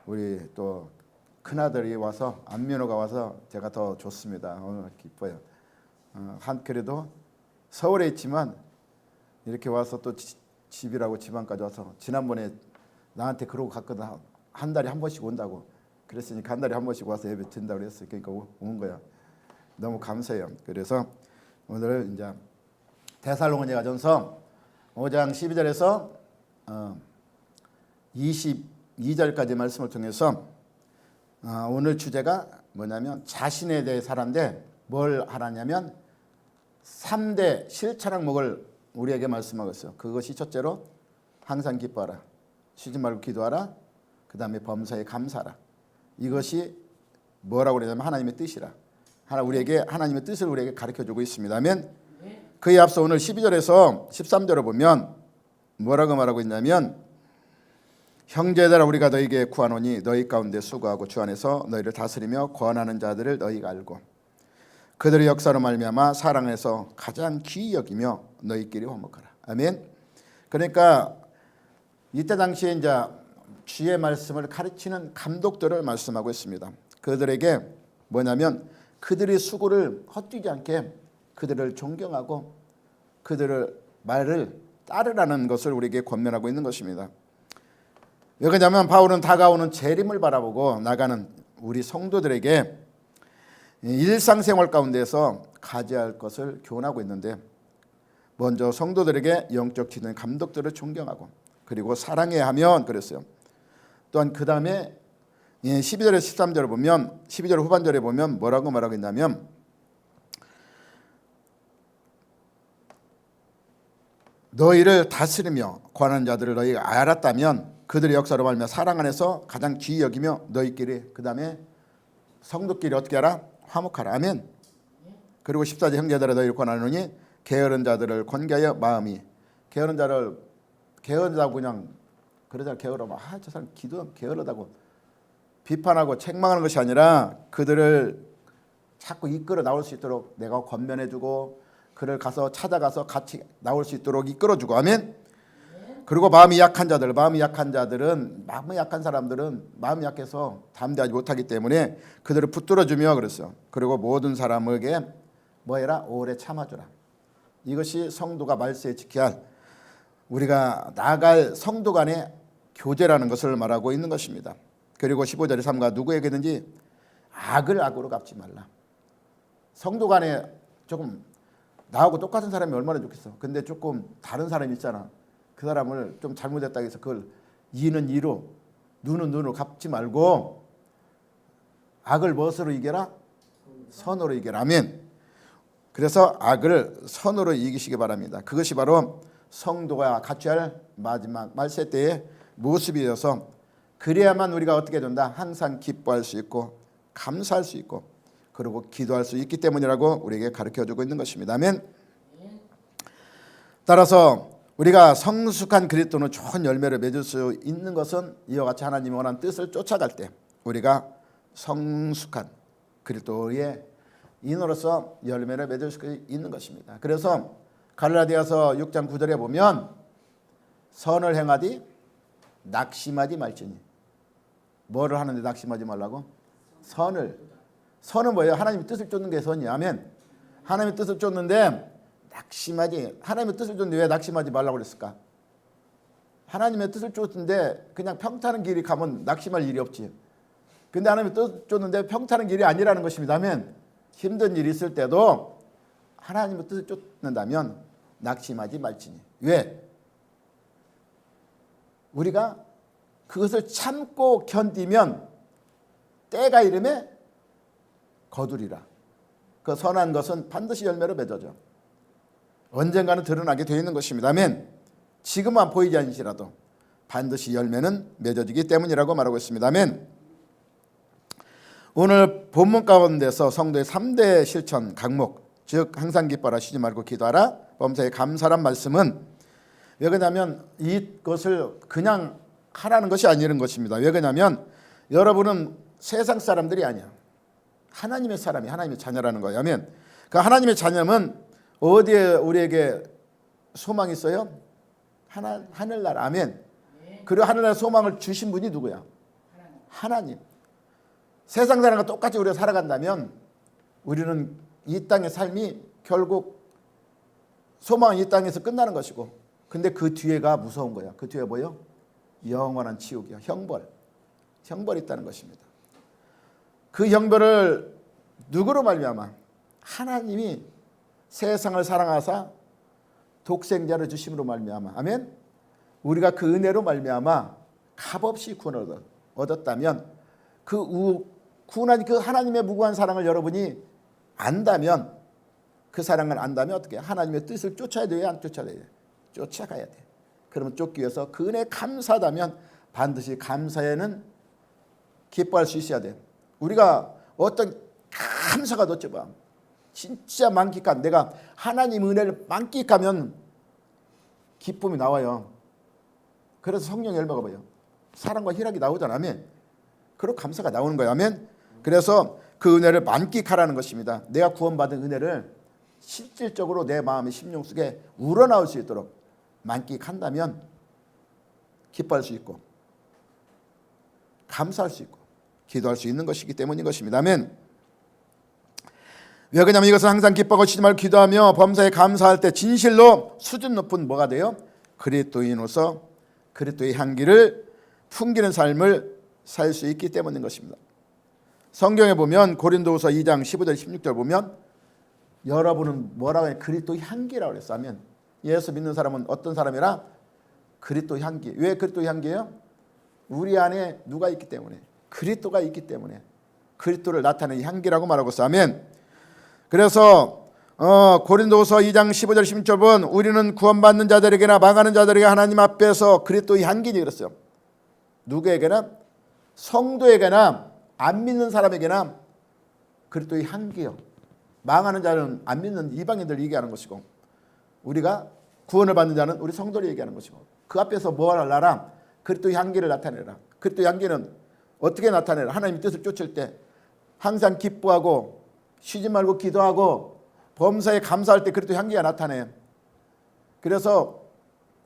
우리 또 큰아들이 와서 안민호가 와서 제가 더 좋습니다. 오늘 기뻐요. 그래도 서울에 있지만 이렇게 와서 또 집이라고 지방까지 와서 지난번에 나한테 그러고 갔거든. 한 달에 한 번씩 온다고. 그랬으니까 한 달에 한 번씩 와서 예배 드린다고 그랬어요. 그러니까 온 거야. 너무 감사해요. 그래서 오늘 이제 데살로니가전서 5장 12절에서 22절까지 말씀을 통해서 오늘 주제가 뭐냐면 자신에 대해 살았는데 뭘 하라냐면 3대 실천 항목을 우리에게 말씀하고 있어요. 그것이 첫째로 항상 기뻐하라, 쉬지 말고 기도하라, 그 다음에 범사에 감사하라. 이것이 뭐라고 그러냐면 하나님의 뜻이라. 하나님의 뜻을 우리에게 가르쳐주고 있습니다. 아멘. 그에 앞서 오늘 12절에서 13절을 보면 뭐라고 말하고 있냐면 형제들아 우리가 너희에게 구하노니 너희 가운데 수고하고 주 안에서 너희를 다스리며 권하는 자들을 너희가 알고 그들의 역사로 말미암아 사랑에서 가장 귀히 여기며 너희끼리 화목하라. 아멘. 그러니까 이때 당시에 이제 주의 말씀을 가르치는 감독들을 말씀하고 있습니다. 그들에게 뭐냐면 그들의 수고를 헛되지 않게 그들을 존경하고 그들의 말을 따르라는 것을 우리에게 권면하고 있는 것입니다. 왜 그러냐면 바울은 다가오는 재림을 바라보고 나가는 우리 성도들에게 일상생활 가운데서 가져야 할 것을 교훈하고 있는데 먼저 성도들에게 영적 지도인 감독들을 존경하고 그리고 사랑해야 하면 그랬어요. 또한 그 다음에 12절에서 13절을 보면 12절 후반절에 보면 뭐라고 말하고 있냐면 너희를 다스리며 권하는 자들을 너희가 알았다면 그들의 역사로 말미암아 사랑 안에서 가장 귀히 여기며 너희끼리 그 다음에 성도끼리 어떻게 하라? 화목하라. 아멘. 그리고 14절 형제들아 너희를 권하노니 게으른 자들을 권계하여 마음이 게으른 자를 게으르다고 그냥 그러자 게으르면 저 사람 기도 게으르다고 비판하고 책망하는 것이 아니라 그들을 자꾸 이끌어 나올 수 있도록 내가 권면해주고 그를 가서 찾아가서 같이 나올 수 있도록 이끌어주고 아멘. 그리고 마음이 약한 사람들은 마음이 약한 사람들은 마음이 약해서 담대하지 못하기 때문에 그들을 붙들어주며 그랬어요. 그리고 모든 사람에게 뭐해라? 오래 참아주라. 이것이 성도가 말세에 지켜야 할 우리가 나아갈 성도 간의 교제라는 것을 말하고 있는 것입니다. 그리고 15절에 삼가 누구에게든지 악을 악으로 갚지 말라. 성도 간에 조금 나하고 똑같은 사람이 얼마나 좋겠어. 근데 조금 다른 사람이 있잖아. 그 사람을 좀 잘못했다고 해서 그걸 이는 이로 눈은 눈으로 갚지 말고 악을 무엇으로 이겨라? 선으로 이겨라. 아멘. 그래서 악을 선으로 이기시기 바랍니다. 그것이 바로 성도가 갖춰야 할 마지막 말세 때의 모습이어서 그래야만 우리가 어떻게 된다? 항상 기뻐할 수 있고 감사할 수 있고 그리고 기도할 수 있기 때문이라고 우리에게 가르쳐주고 있는 것입니다. 아멘. 따라서 우리가 성숙한 그리스도는 좋은 열매를 맺을 수 있는 것은 이와 같이 하나님이 원하는 뜻을 쫓아갈 때 우리가 성숙한 그리스도의 인으로서 열매를 맺을 수 있는 것입니다. 그래서 갈라디아서 6장 9절에 보면 선을 행하디 낙심하지 말지니 뭐를 하는데 낙심하지 말라고? 선은 뭐예요? 하나님의 뜻을 쫓는 게 선이야. 아멘. 하나님의 뜻을 쫓는데 하나님의 뜻을 쫓는데 왜 낙심하지 말라고 그랬을까? 하나님의 뜻을 쫓는데 그냥 평탄한 길이 가면 낙심할 일이 없지. 근데 하나님의 뜻을 쫓는데 평탄한 길이 아니라는 것입니다. 아멘. 힘든 일이 있을 때도 하나님의 뜻을 쫓는다면 낙심하지 말지니. 왜? 우리가 그것을 참고 견디면 때가 이름에 거두리라. 그 선한 것은 반드시 열매로 맺어져. 언젠가는 드러나게 되어 있는 것입니다. 아멘. 지금은 보이지 않으시라도 반드시 열매는 맺어지기 때문이라고 말하고 있습니다. 아멘. 오늘 본문 가운데서 성도의 3대 실천 강목, 즉 항상 기뻐하라, 쉬지 말고 기도하라, 범사에 감사란 말씀은 왜 그러냐면 이것을 그냥 하라는 것이 아니라는 것입니다. 왜 그러냐면 여러분은 세상 사람들이 아니야. 하나님의 사람이 하나님의 자녀라는 거예요. 아멘. 그 하나님의 자녀는 어디에 우리에게 소망이 있어요? 하늘나라. 아멘. 그리고 하늘나라 소망을 주신 분이 누구야? 하나님. 세상 사람과 똑같이 우리가 살아간다면 우리는 이 땅의 삶이 결국 소망은 이 땅에서 끝나는 것이고, 근데 그 뒤에가 무서운 거야. 그 뒤에 뭐요? 영원한 지옥이야. 형벌이 있다는 것입니다. 그 형벌을 누구로 말미암아? 하나님이 세상을 사랑하사 독생자를 주심으로 말미암아. 아멘. 우리가 그 은혜로 말미암아 값없이 구원을 얻었다면 그 하나님의 무고한 사랑을 여러분이 안다면, 그 사랑을 안다면 어떻게? 하나님의 뜻을 쫓아야 돼요? 안 쫓아야 돼요? 쫓아가야 돼. 그러면 쫓기 위해서 그 은혜에 감사하다면 반드시 감사에는 기뻐할 수 있어야 돼. 우리가 어떤 감사가 더 좁아. 진짜 만끽한, 내가 하나님 은혜를 만끽하면 기쁨이 나와요. 그래서 성령 열매가 뭐예요? 사랑과 희락이 나오잖아. 아멘. 그리고 감사가 나오는 거야. 아멘. 그래서 그 은혜를 만끽하라는 것입니다. 내가 구원받은 은혜를 실질적으로 내 마음의 심령 속에 우러나올 수 있도록 만끽한다면 기뻐할 수 있고 감사할 수 있고 기도할 수 있는 것이기 때문인 것입니다. 아멘. 왜 그러냐면 이것은 항상 기뻐하고 쉬지 말고 기도하며 범사에 감사할 때 진실로 수준 높은 뭐가 돼요? 그리스도인으로서 그리스도의 향기를 풍기는 삶을 살 수 있기 때문인 것입니다. 성경에 보면 고린도후서 2장 15절 16절 보면 여러분은 뭐라고 해요? 그리스도 향기라고 그랬어. 아멘. 예수 믿는 사람은 어떤 사람이라? 그리스도 향기. 왜 그리스도 향기예요? 우리 안에 누가 있기 때문에, 그리스도가 있기 때문에 그리스도를 나타내는 향기라고 말하고 있어. 아멘. 그래서 고린도후서 2장 15절 16절 보면 우리는 구원받는 자들에게나 망하는 자들에게 하나님 앞에서 그리스도의 향기니 그랬어요. 누구에게나? 성도에게나 안 믿는 사람에게나 그리스도의 향기요. 망하는 자는 안 믿는 이방인들 얘기하는 것이고, 우리가 구원을 받는 자는 우리 성도를 얘기하는 것이고, 그 앞에서 뭐 하라? 그리스도의 향기를 나타내라. 그리스도의 향기는 어떻게 나타내라? 하나님 뜻을 쫓을 때 항상 기뻐하고 쉬지 말고 기도하고 범사에 감사할 때 그리스도의 향기가 나타내. 그래서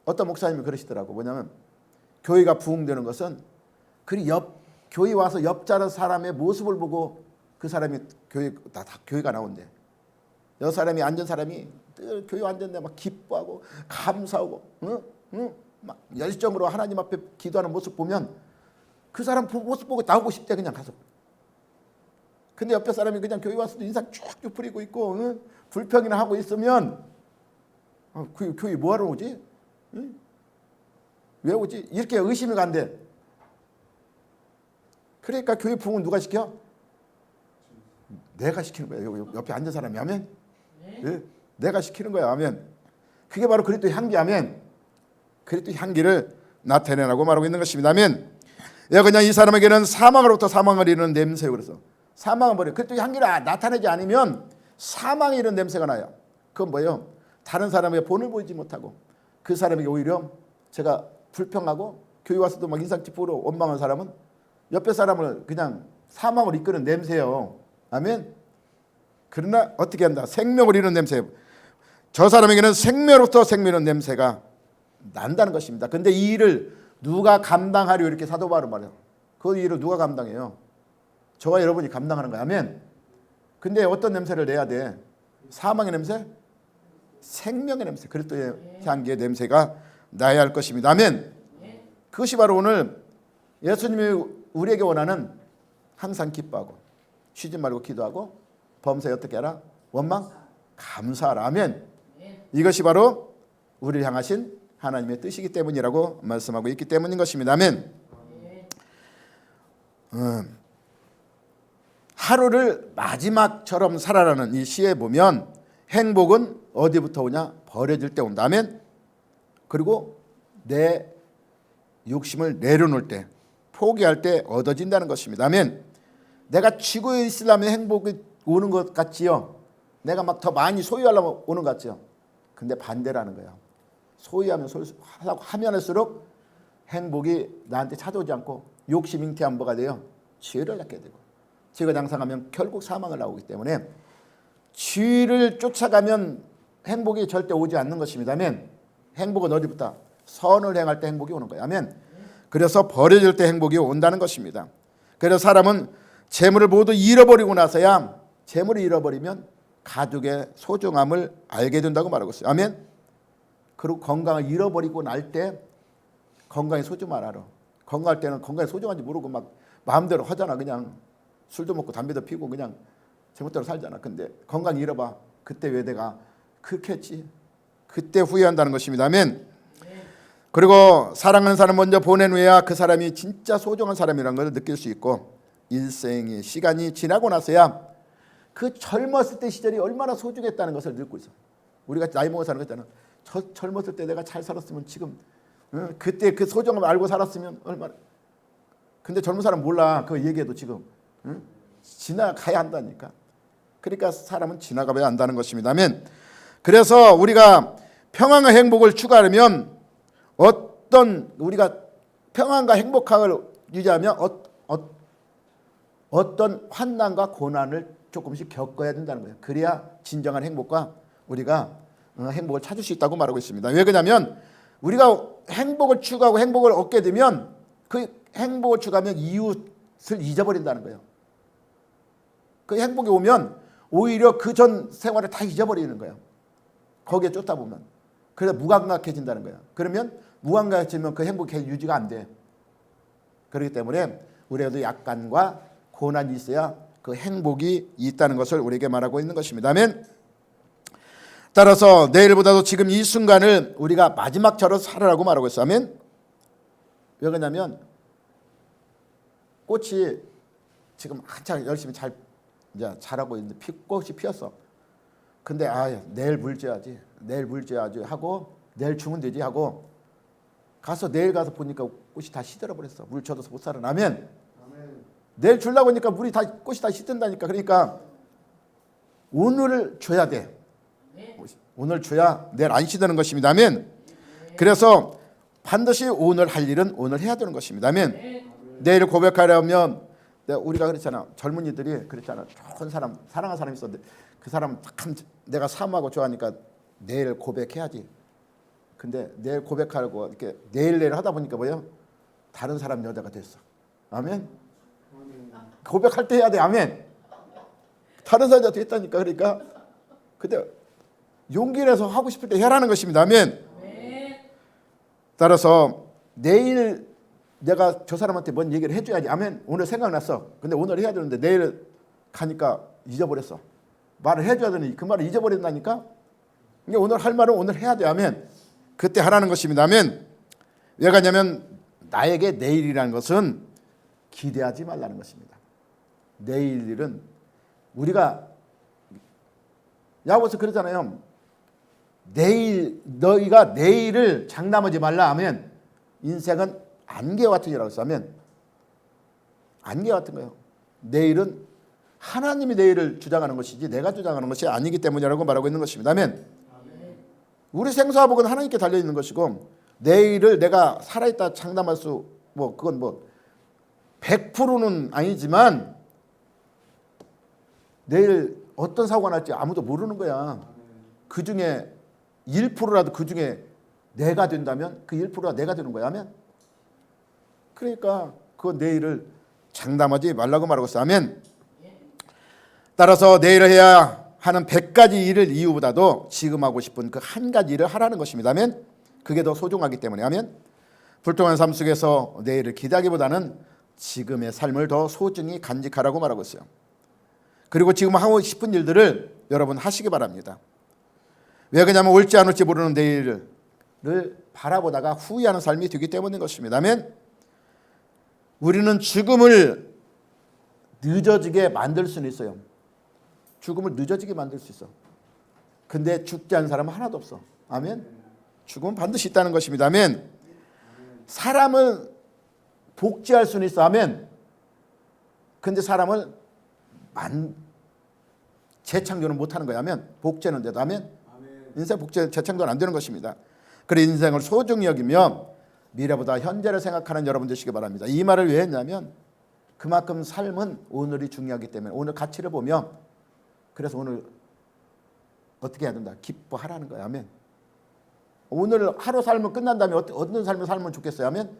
어떤 목사님이 그러시더라고. 뭐냐면 교회가 부흥되는 것은 교회 와서 옆자는 사람의 모습을 보고 그 사람이 다 교회가 나온대. 여 사람이 앉은 사람이 늘 교회 앉았는데 막 기뻐하고 감사하고 막 열정으로 하나님 앞에 기도하는 모습 보면 그 사람 모습 보고 나오고 싶대. 그냥 가서. 근데 옆에 사람이 그냥 교회 와서도 인상 쭉쭉 부리고 있고 불평이나 하고 있으면 그 교회 뭐하러 오지? 왜 오지? 이렇게 의심이 간대. 그러니까 교회 부흥은 누가 시켜? 내가 시키는 거야. 옆에 앉은 사람이 하면 내가 시키는 거야. 하면 그게 바로 그리스도의 향기. 하면 그리스도의 향기를 나타내라고 말하고 있는 것입니다. 아멘. 그냥 이 사람에게는 사망으로부터 사망을 이루는 냄새. 그래서 사망은 뭐래? 그리스도의 향기를 나타내지 않으면 사망이 이런 냄새가 나요. 그건 뭐예요? 다른 사람에게 본을 보이지 못하고 그 사람에게 오히려 제가 불평하고 교회 와서도 막 인상 찌푸로 원망한 사람은 옆에 사람을 그냥 사망을 이끄는 냄새예요. 아멘. 그러나 어떻게 한다? 생명을 이루는 냄새. 저 사람에게는 생명으로부터 생명의 냄새가 난다는 것입니다. 근데 이 일을 누가 감당하려 이렇게 사도 바울은 말해요. 그 일을 누가 감당해요? 저와 여러분이 감당하는 거야. 아멘. 근데 어떤 냄새를 내야 돼? 사망의 냄새? 생명의 냄새. 그리스도의 향기의 냄새가 나야 할 것입니다. 아멘. 그것이 바로 오늘 예수님이 우리에게 원하는 항상 기뻐하고 쉬지 말고 기도하고 범사에 어떻게 하라? 원망? 감사하라. 아멘. 이것이 바로 우리를 향하신 하나님의 뜻이기 때문이라고 말씀하고 있기 때문인 것입니다. 아멘. 하루를 마지막처럼 살아라는 이 시에 보면 행복은 어디부터 오냐? 버려질 때 온다. 아멘. 그리고 내 욕심을 내려놓을 때, 포기할 때 얻어진다는 것입니다. 아멘. 내가 쥐고 있으려면 행복이 오는 것 같지요. 내가 막 더 많이 소유하려면 오는 것 같지요. 근데 반대라는 거야. 소유하면 하면 할수록 행복이 나한테 찾아오지 않고 욕심 잉태한 뭐가 돼요? 죄를 낳게 되고, 죄가 장성하면 결국 사망을 나오기 때문에 죄를 쫓아가면 행복이 절대 오지 않는 것입니다. 아멘. 행복은 어디부터? 선을 행할 때 행복이 오는 거예요. 아멘. 그래서 버려질 때 행복이 온다는 것입니다. 그래서 사람은 재물을 모두 잃어버리고 나서야, 재물을 잃어버리면 가족의 소중함을 알게 된다고 말하고 있어요. 아멘. 그리고 건강을 잃어버리고 날 때 건강의 소중함을 알아. 건강할 때는 건강이 소중한지 모르고 막 마음대로 하잖아. 그냥 술도 먹고 담배도 피우고 그냥 제멋대로 살잖아. 근데 건강 잃어봐. 그때 왜 내가 그렇게 했지? 그때 후회한다는 것입니다. 아멘. 그리고 사랑하는 사람 먼저 보낸 후에야 그 사람이 진짜 소중한 사람이라는 걸 느낄 수 있고, 일생의 시간이 지나고 나서야 그 젊었을 때 시절이 얼마나 소중했다는 것을 느끼고 있어. 우리가 나이 먹어 사는 거 있잖아. 젊었을 때 내가 잘 살았으면 지금, 그때 그 소중함을 알고 살았으면 얼마나. 근데 젊은 사람 몰라. 그 얘기해도 지금 지나가야 한다니까. 그러니까 사람은 지나가야 한다는 것입니다. 아멘. 그래서 우리가 평안과 행복을 추구하려면 우리가 평안과 행복함을 유지하면 어떤 환난과 고난을 조금씩 겪어야 된다는 거예요. 그래야 진정한 행복과 우리가 행복을 찾을 수 있다고 말하고 있습니다. 왜 그러냐면 우리가 행복을 추구하고 행복을 얻게 되면 그 행복을 추구하면 이웃을 잊어버린다는 거예요. 그 행복이 오면 오히려 그 전 생활을 다 잊어버리는 거예요. 거기에 쫓다 보면. 그래서 무감각해진다는 거예요. 그러면 무감각해지면 그 행복이 유지가 안 돼. 그렇기 때문에 우리에도 약간과 고난이 있어야 그 행복이 있다는 것을 우리에게 말하고 있는 것입니다. 아멘. 따라서 내일보다도 지금 이 순간을 우리가 마지막처럼 살아라고 말하고 있어요. 아멘. 왜 그러냐면 꽃이 지금 한창 열심히 자라고 있는데 꽃이 피었어. 근데 내일 물 줘야지, 내일 물 줘야지 하고 내일 주면 되지 하고 가서 내일 가서 보니까 꽃이 다 시들어 버렸어. 물 줘도 못 살아. 아멘. 내일 주려고 하니까 꽃이 다 시든다니까. 그러니까 오늘을 줘야 돼. 오늘 줘야 내일 안 시드는 것입니다. 아멘. 그래서 반드시 오늘 할 일은 오늘 해야 되는 것입니다. 아멘. 내일 고백하려면 우리가 그렇잖아. 젊은이들이 그렇잖아. 좋은 사람, 사랑하는 사람이 있었는데 그 사람 참 내가 사모하고 좋아하니까 내일 고백해야지. 근데 내일 고백하고 이렇게 내일 하다 보니까 뭐예요? 다른 사람 여자가 됐어. 아멘. 고백할 때 해야 돼. 아멘. 다른 사람 여자가 됐다니까. 그러니까 근데 용기를 내서 하고 싶을 때 해라는 것입니다. 아멘. 따라서 내일 내가 저 사람한테 뭔 얘기를 해줘야지. 아멘. 오늘 생각났어. 근데 오늘 해야 되는데 내일 가니까 잊어버렸어. 말을 해줘야 되니 그 말을 잊어버린다니까. 그러니까 오늘 할 말은 오늘 해야 돼. 아멘. 그때 하라는 것입니다. 아멘. 왜 그러냐면 나에게 내일이라는 것은 기대하지 말라는 것입니다. 내일은 우리가 야고보서 그러잖아요. 너희가 내일을 장담하지 말라 하면 인생은 안개와 같은 이라고 했으면 안개와 같은 거예요. 내일은 하나님이 내일을 주장하는 것이지 내가 주장하는 것이 아니기 때문이라고 말하고 있는 것입니다. 아멘. 우리 생사복은 하나님께 달려있는 것이고 내일을 내가 살아있다 장담할 수 그건 100%는 아니지만 내일 어떤 사고가 날지 아무도 모르는 거야. 그중에 1%라도 그중에 내가 된다면 그 1%가 내가 되는 거야. 아멘. 그러니까 그 내일을 장담하지 말라고 말하고 있어. 아멘. 따라서 내일을 해야 하는 100가지 일을 이유보다도 지금 하고 싶은 그 한 가지 일을 하라는 것입니다. 아멘. 그게 더 소중하기 때문에. 아멘. 불통한 삶 속에서 내일을 기대하기보다는 지금의 삶을 더 소중히 간직하라고 말하고 있어요. 그리고 지금 하고 싶은 일들을 여러분 하시기 바랍니다. 왜 그러냐면 올지 안 올지 모르는 내일을 바라보다가 후회하는 삶이 되기 때문인 것입니다. 아멘. 우리는 죽음을 늦어지게 만들 수는 있어요. 죽음을 늦어지게 만들 수 있어. 근데 죽지 않은 사람은 하나도 없어. 아멘. 죽음은 반드시 있다는 것입니다. 아멘. 사람은 복제할 수는 있어. 아멘. 근데 사람을 재창조는 못하는 거야. 아멘. 복제는 돼도. 아멘. 인생 복제 재창조는 안 되는 것입니다. 그래 인생을 소중히 여기며 미래보다 현재를 생각하는 여러분 되시기 바랍니다. 이 말을 왜 했냐면 그만큼 삶은 오늘이 중요하기 때문에 오늘 가치를 보며 그래서 오늘 어떻게 해야 된다? 기뻐하라는 거야. 아멘. 오늘 하루 살면 끝난 다음에 어떤 삶을 살면 좋겠어요? 아멘.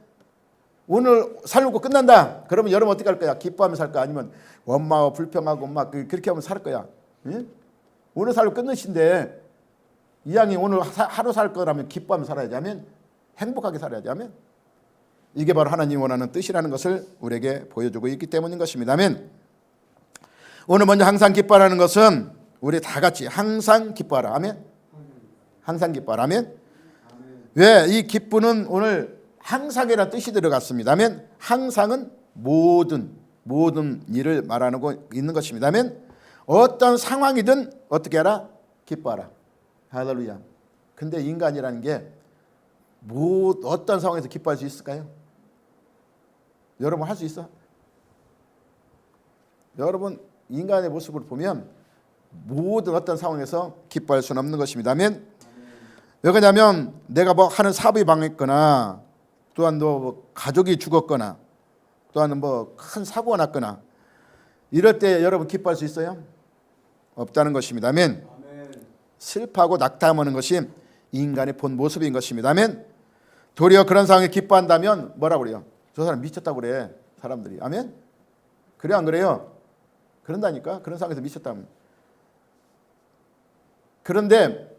오늘 살고 끝난다. 그러면 여러분 어떻게 할 거야? 기뻐하며 살 거야? 아니면 원망하고 불평하고 막 그렇게 하면 살 거야? 응? 오늘 살고 끝내신데 이 양이 오늘 하루 살 거라면 기뻐하며 살아야지 하면 행복하게 살아야지 하면 이게 바로 하나님이 원하는 뜻이라는 것을 우리에게 보여주고 있기 때문인 것입니다. 아멘. 오늘 먼저 항상 기뻐하라는 것은 우리 다 같이 항상 기뻐하라. 아멘. 항상 기뻐하라. 아멘. 왜? 이 기쁘는 오늘 항상이라는 뜻이 들어갔습니다. 아멘. 항상은 모든 일을 말하고 있는 것입니다. 아멘. 어떤 상황이든 어떻게 하라? 기뻐하라. 할렐루야. 근데 인간이라는 게 어떤 상황에서 기뻐할 수 있을까요? 여러분 할 수 있어? 여러분 인간의 모습을 보면 모든 어떤 상황에서 기뻐할 수는 없는 것입니다. 아멘. 왜 그러냐면 내가 뭐 하는 사업이 망했거나 또한 뭐 가족이 죽었거나 또한 뭐 큰 사고가 났거나 이럴 때 여러분 기뻐할 수 있어요? 없다는 것입니다. 아멘. 슬퍼하고 낙담하는 것이 인간의 본 모습인 것입니다. 아멘. 도리어 그런 상황에 기뻐한다면 뭐라고 그래요? 저 사람 미쳤다고 그래 사람들이. 아멘. 그래 안 그래요? 그런다니까. 그런 상황에서 미쳤다면. 그런데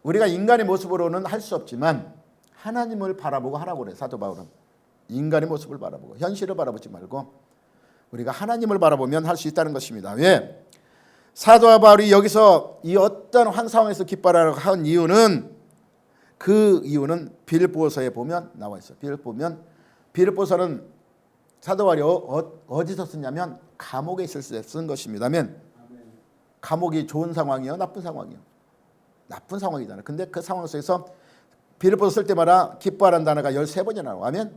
우리가 인간의 모습으로는 할 수 없지만 하나님을 바라보고 하라고 그래 사도 바울은. 인간의 모습을 바라보고 현실을 바라보지 말고 우리가 하나님을 바라보면 할 수 있다는 것입니다. 왜? 사도 바울이 여기서 이 어떤 한 상황에서 기뻐하라고 한 이유는 그 이유는 빌립보서에 보면 나와 있어요. 빌립보서는 사도 바울이 어디서 쓰냐면 감옥에 있을 때 쓴 것입니다. 아멘. 감옥이 좋은 상황이요, 나쁜 상황이요? 나쁜 상황이잖아요. 근데 그 상황 속에서 빌립보서 쓸 때마다 기뻐하라는 단어가 13번이나 나와요. 아멘.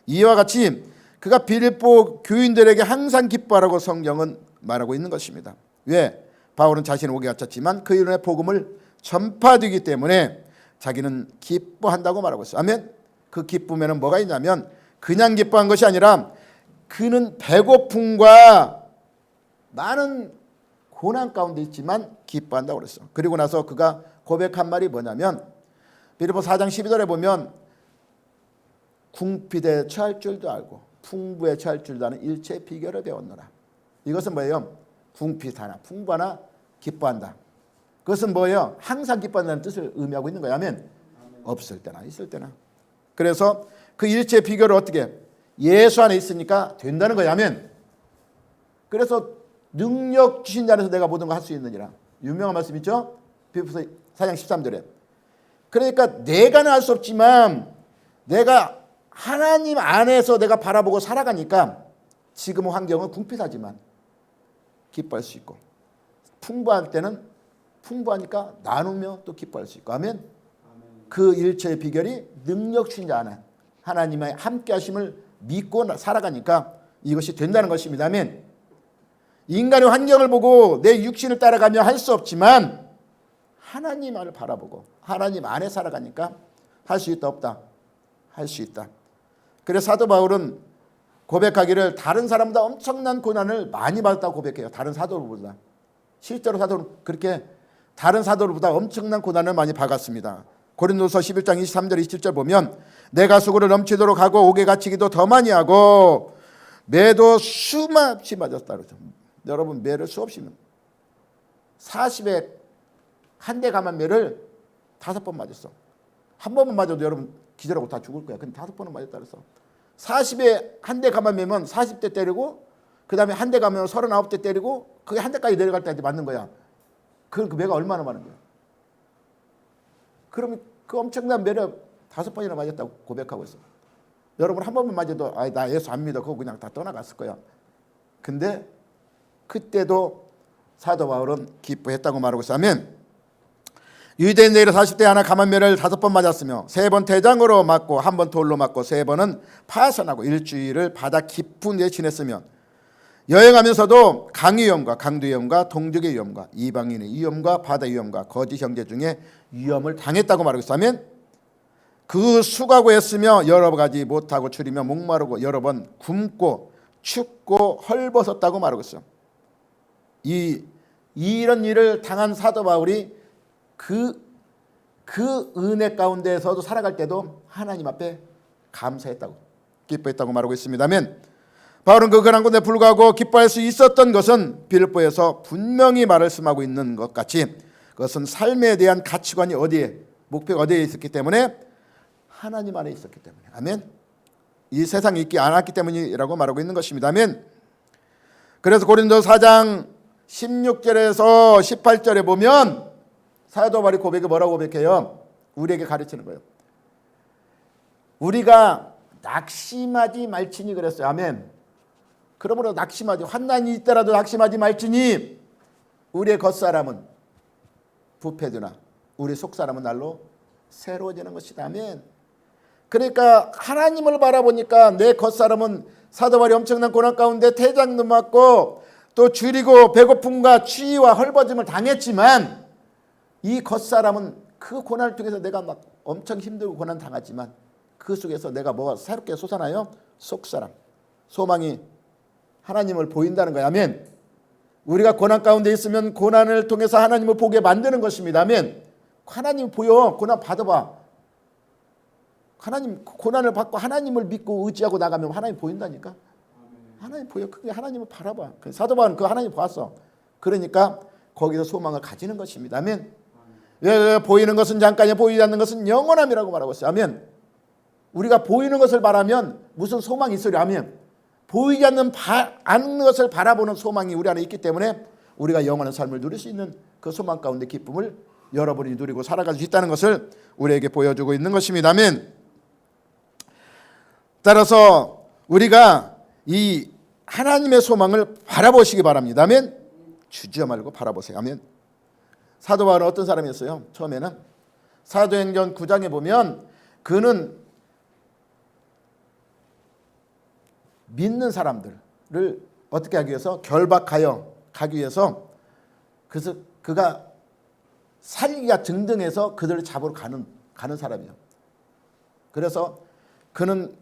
이와 같이 그가 빌립보 교인들에게 항상 기뻐하라고 성경은 말하고 있는 것입니다. 왜? 바울은 자신은 옥에 갇혔지만 그 이름의 복음을 전파되기 때문에 자기는 기뻐한다고 말하고 있어요. 아멘. 그 기쁨에는 뭐가 있냐면 그냥 기뻐한 것이 아니라 그는 배고픔과 많은 고난 가운데 있지만 기뻐한다고 그랬어. 그리고 나서 그가 고백한 말이 뭐냐면 빌립보 4장 12절에 보면 궁핍에 처할 줄도 알고 풍부에 처할 줄도 아는 일체의 비결을 배웠노라. 이것은 뭐예요? 궁핍하나 풍부하나 기뻐한다. 그것은 뭐예요? 항상 기뻐한다는 뜻을 의미하고 있는 거야. 아멘. 없을 때나 있을 때나. 그래서 그 일체의 비결을 어떻게? 예수 안에 있으니까 된다는 거야. 아멘. 그래서 능력 주신 자 안에서 내가 모든 걸 할 수 있느니라. 유명한 말씀 있죠? 빌립보서 4장 13절에. 그러니까 내가는 할 수 없지만 내가 하나님 안에서 내가 바라보고 살아가니까 지금 환경은 궁핍하지만 기뻐할 수 있고 풍부할 때는 풍부하니까 나누며 또 기뻐할 수 있고. 아멘. 그 일체의 비결이 능력 주신 자 안에 하나님의 함께 하심을 믿고 살아가니까 이것이 된다는 것입니다. 아멘. 인간의 환경을 보고 내 육신을 따라가며 할 수 없지만 하나님을 바라보고 하나님 안에 살아가니까 할 수 있다 없다? 할 수 있다. 그래서 사도 바울은 고백하기를 다른 사람보다 엄청난 고난을 많이 받았다고 고백해요. 다른 사도들보다. 실제로 사도는 그렇게 다른 사도들보다 엄청난 고난을 많이 받았습니다. 고린도서 11장 23절 27절 보면 내가 수고를 넘치도록 하고 옥에 갇히기도 더 많이 하고 매도 수없이 맞았다 그러죠. 여러분 매를 수없이 40에 한 대 감한 매를 5번 맞았어. 한 번만 맞아도 여러분 기절하고 다 죽을 거야. 근데 5번은 맞았다 그래서 40에 한 대 감한 매면 40대 때리고 그 다음에 한 대 가면 39대 때리고 그게 한 대까지 내려갈 때까지 맞는 거야. 그 매가 얼마나 많은 거야. 그러면 그 엄청난 매를 5번이나 맞았다고 고백하고 있어. 여러분 한 번만 맞아도 나 예수 안 믿어. 그거 그냥 다 떠나갔을 거야. 근데 그때도 사도 바울은 기뻐했다고 말하고 있어. 아멘. 유대인들이 40대 하나 감한 매를 5번 맞았으며 3번 대장으로 맞고 1번 돌로 맞고 3번은 파선하고 일주일을 바다 깊은 데 지냈으며 여행하면서도 강의 위험과 강도 위험과 동족의 위험과 이방인의 위험과 바다 위험과 거짓 형제 중에 위험을 당했다고 말하고 있어. 아멘. 그 수고하고 애쓰며 여러 가지 못하고 줄이며 목마르고 여러 번 굶고 춥고 헐벗었다고 말하고 있어. 이런 일을 당한 사도 바울이 그 은혜 가운데에서도 살아갈 때도 하나님 앞에 감사했다고. 기뻐했다고 말하고 있습니다. 아멘. 바울은 그 고난 가운데 불구하고 기뻐할 수 있었던 것은 빌립보에서 분명히 말씀하고 있는 것 같이 그것은 삶에 대한 가치관이 어디에, 목표가 어디에 있었기 때문에 하나님 안에 있었기 때문에. 아멘. 이 세상에 있지 않았기 때문이라고 말하고 있는 것입니다. 아멘. 그래서 고린도 4장 16절에서 18절에 보면 사도 바울이 고백이 뭐라고 고백해요? 우리에게 가르치는 거예요. 우리가 낙심하지 말지니 그랬어요. 아멘. 그러므로 낙심하지, 환난이 있더라도 낙심하지 말지니 우리의 겉사람은 부패되나 우리 속사람은 날로 새로워지는 것이다. 아멘. 그러니까 하나님을 바라보니까 내 겉사람은 사도 바울이 엄청난 고난 가운데 태장도 맞고 또 줄이고 배고픔과 추위와 헐벗음을 당했지만 이 겉사람은 그 고난을 통해서 내가 막 엄청 힘들고 고난 당하지만 그 속에서 내가 뭐가 새롭게 솟아나요? 속사람, 소망이 하나님을 보인다는 거야. 아멘. 우리가 고난 가운데 있으면 고난을 통해서 하나님을 보게 만드는 것입니다. 아멘. 하나님 보여. 고난 받아봐. 하나님 고난을 받고 하나님을 믿고 의지하고 나가면 하나님 보인다니까. 하나님 보여. 그게 하나님을 바라봐. 사도 바울은 그 하나님 보았어. 그러니까 거기서 소망을 가지는 것입니다. 아멘. 왜 보이는 것은 잠깐이야 보이지 않는 것은 영원함이라고 말하고 있어요. 아멘. 우리가 보이는 것을 바라면 무슨 소망이 있으려 하면 보이지 않는 것을 바라보는 소망이 우리 안에 있기 때문에 우리가 영원한 삶을 누릴 수 있는 그 소망 가운데 기쁨을 여러분이 누리고 살아갈 수 있다는 것을 우리에게 보여주고 있는 것입니다. 아멘. 따라서 우리가 이 하나님의 소망을 바라보시기 바랍니다. 아멘. 주저 말고 바라보세요. 아멘. 사도 바울은 어떤 사람이었어요? 처음에는 사도행전 9장에 보면 그는 믿는 사람들을 어떻게 하기 위해서 결박하여 가기 위해서 그래서 그가 살기가 등등해서 그들을 잡으러 가는 사람이에요. 그래서 그는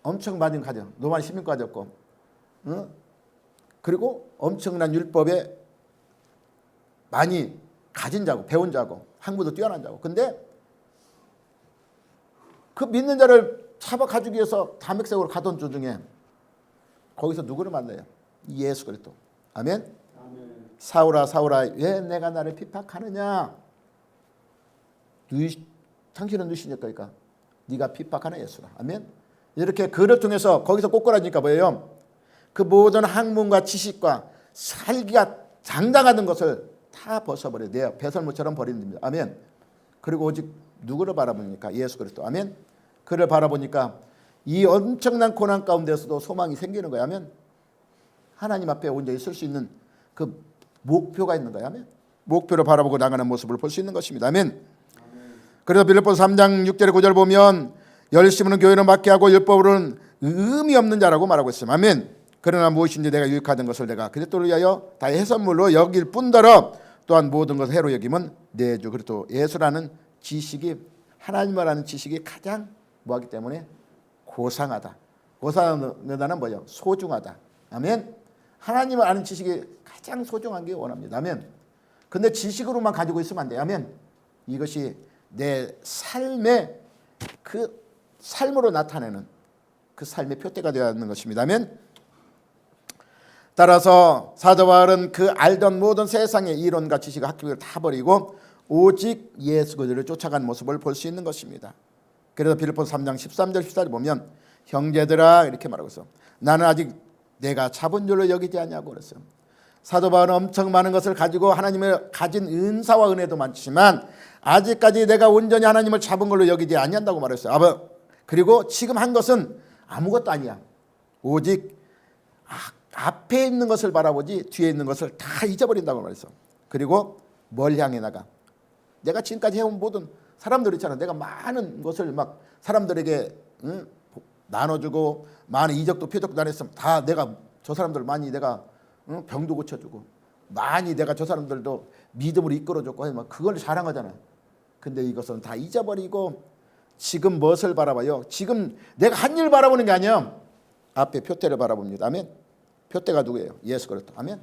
엄청 많이 가져. 로마 시민까지였고 그리고 엄청난 율법에 많이 가진 자고 배운 자고 학문도 뛰어난 자고 근데 그 믿는 자를 잡아가기 위해서 담액색으로 가던 도중에 거기서 누구를 만나요? 예수 그리스도. 아멘. 아멘. 사울아 사울아 왜 내가 나를 핍박하느냐? 당신은 누구시니까 그러니까 네가 핍박하는 예수라. 아멘. 이렇게 그를 통해서 거기서 꼬꾸라지니까 뭐예요? 그 모든 학문과 지식과 살기가 장당하는 것을 다 벗어버려야 돼요. 배설물처럼 버리는 겁니다. 아멘. 그리고 오직 누구를 바라보니까 예수 그리스도. 아멘. 그를 바라보니까 이 엄청난 고난 가운데서도 소망이 생기는 거야. 아멘. 하나님 앞에 온전히 있을 수 있는 그 목표가 있는 거야. 아멘. 목표를 바라보고 나가는 모습을 볼 수 있는 것입니다. 아멘. 그래서 빌립보서 3장 6절에 9절 보면 열심으로는 교회를 맡게 하고 율법으로는 의미 없는 자라고 말하고 있습니다. 아멘. 그러나 무엇인지 내가 유익하던 것을 내가 그리스도를 위하여 다 해산물로 여길 뿐더러 또한 모든 것을 해로 여기면 내 주 그리스도 예수라는 지식이 하나님을 아는 지식이 가장 뭐하기 때문에 고상하다. 고상하다는 뭐예요? 소중하다. 아멘. 하나님을 아는 지식이 가장 소중한 게 원합니다. 아멘. 근데 지식으로만 가지고 있으면 안 돼요. 아멘. 이것이 내 삶의 그 삶으로 나타내는 그 삶의 표대가 되어야 하는 것입니다. 아멘. 따라서 사도 바울은 그 알던 모든 세상의 이론과 지식과 학교를 다 버리고 오직 예수 그리스도를 쫓아간 모습을 볼 수 있는 것입니다. 그래서 빌립보서 3장 13절 14절 보면 형제들아 이렇게 말하고 있어. 나는 아직 내가 잡은 줄로 여기지 않냐고 그랬어요. 사도 바울은 엄청 많은 것을 가지고 하나님을 가진 은사와 은혜도 많지만 아직까지 내가 온전히 하나님을 잡은 걸로 여기지 않는다고 말했어요. 그리고 지금 한 것은 아무것도 아니야. 오직 앞에 있는 것을 바라보지 뒤에 있는 것을 다 잊어버린다고 말했어. 그리고 뭘 향해 나가? 내가 지금까지 해온 모든 사람들 있잖아. 내가 많은 것을 막 사람들에게 나눠주고 많은 이적도 표적도 나눴으면 다 내가 저 사람들 많이 내가 병도 고쳐주고 많이 내가 저 사람들도 믿음으로 이끌어줬고 막 그걸 자랑하잖아. 근데 이것은 다 잊어버리고 지금 무엇을 바라봐요? 지금 내가 한 일 바라보는 게 아니야. 앞에 표대를 바라봅니다. 아멘. 표대가 누구예요? 예수 그리스도. 아멘.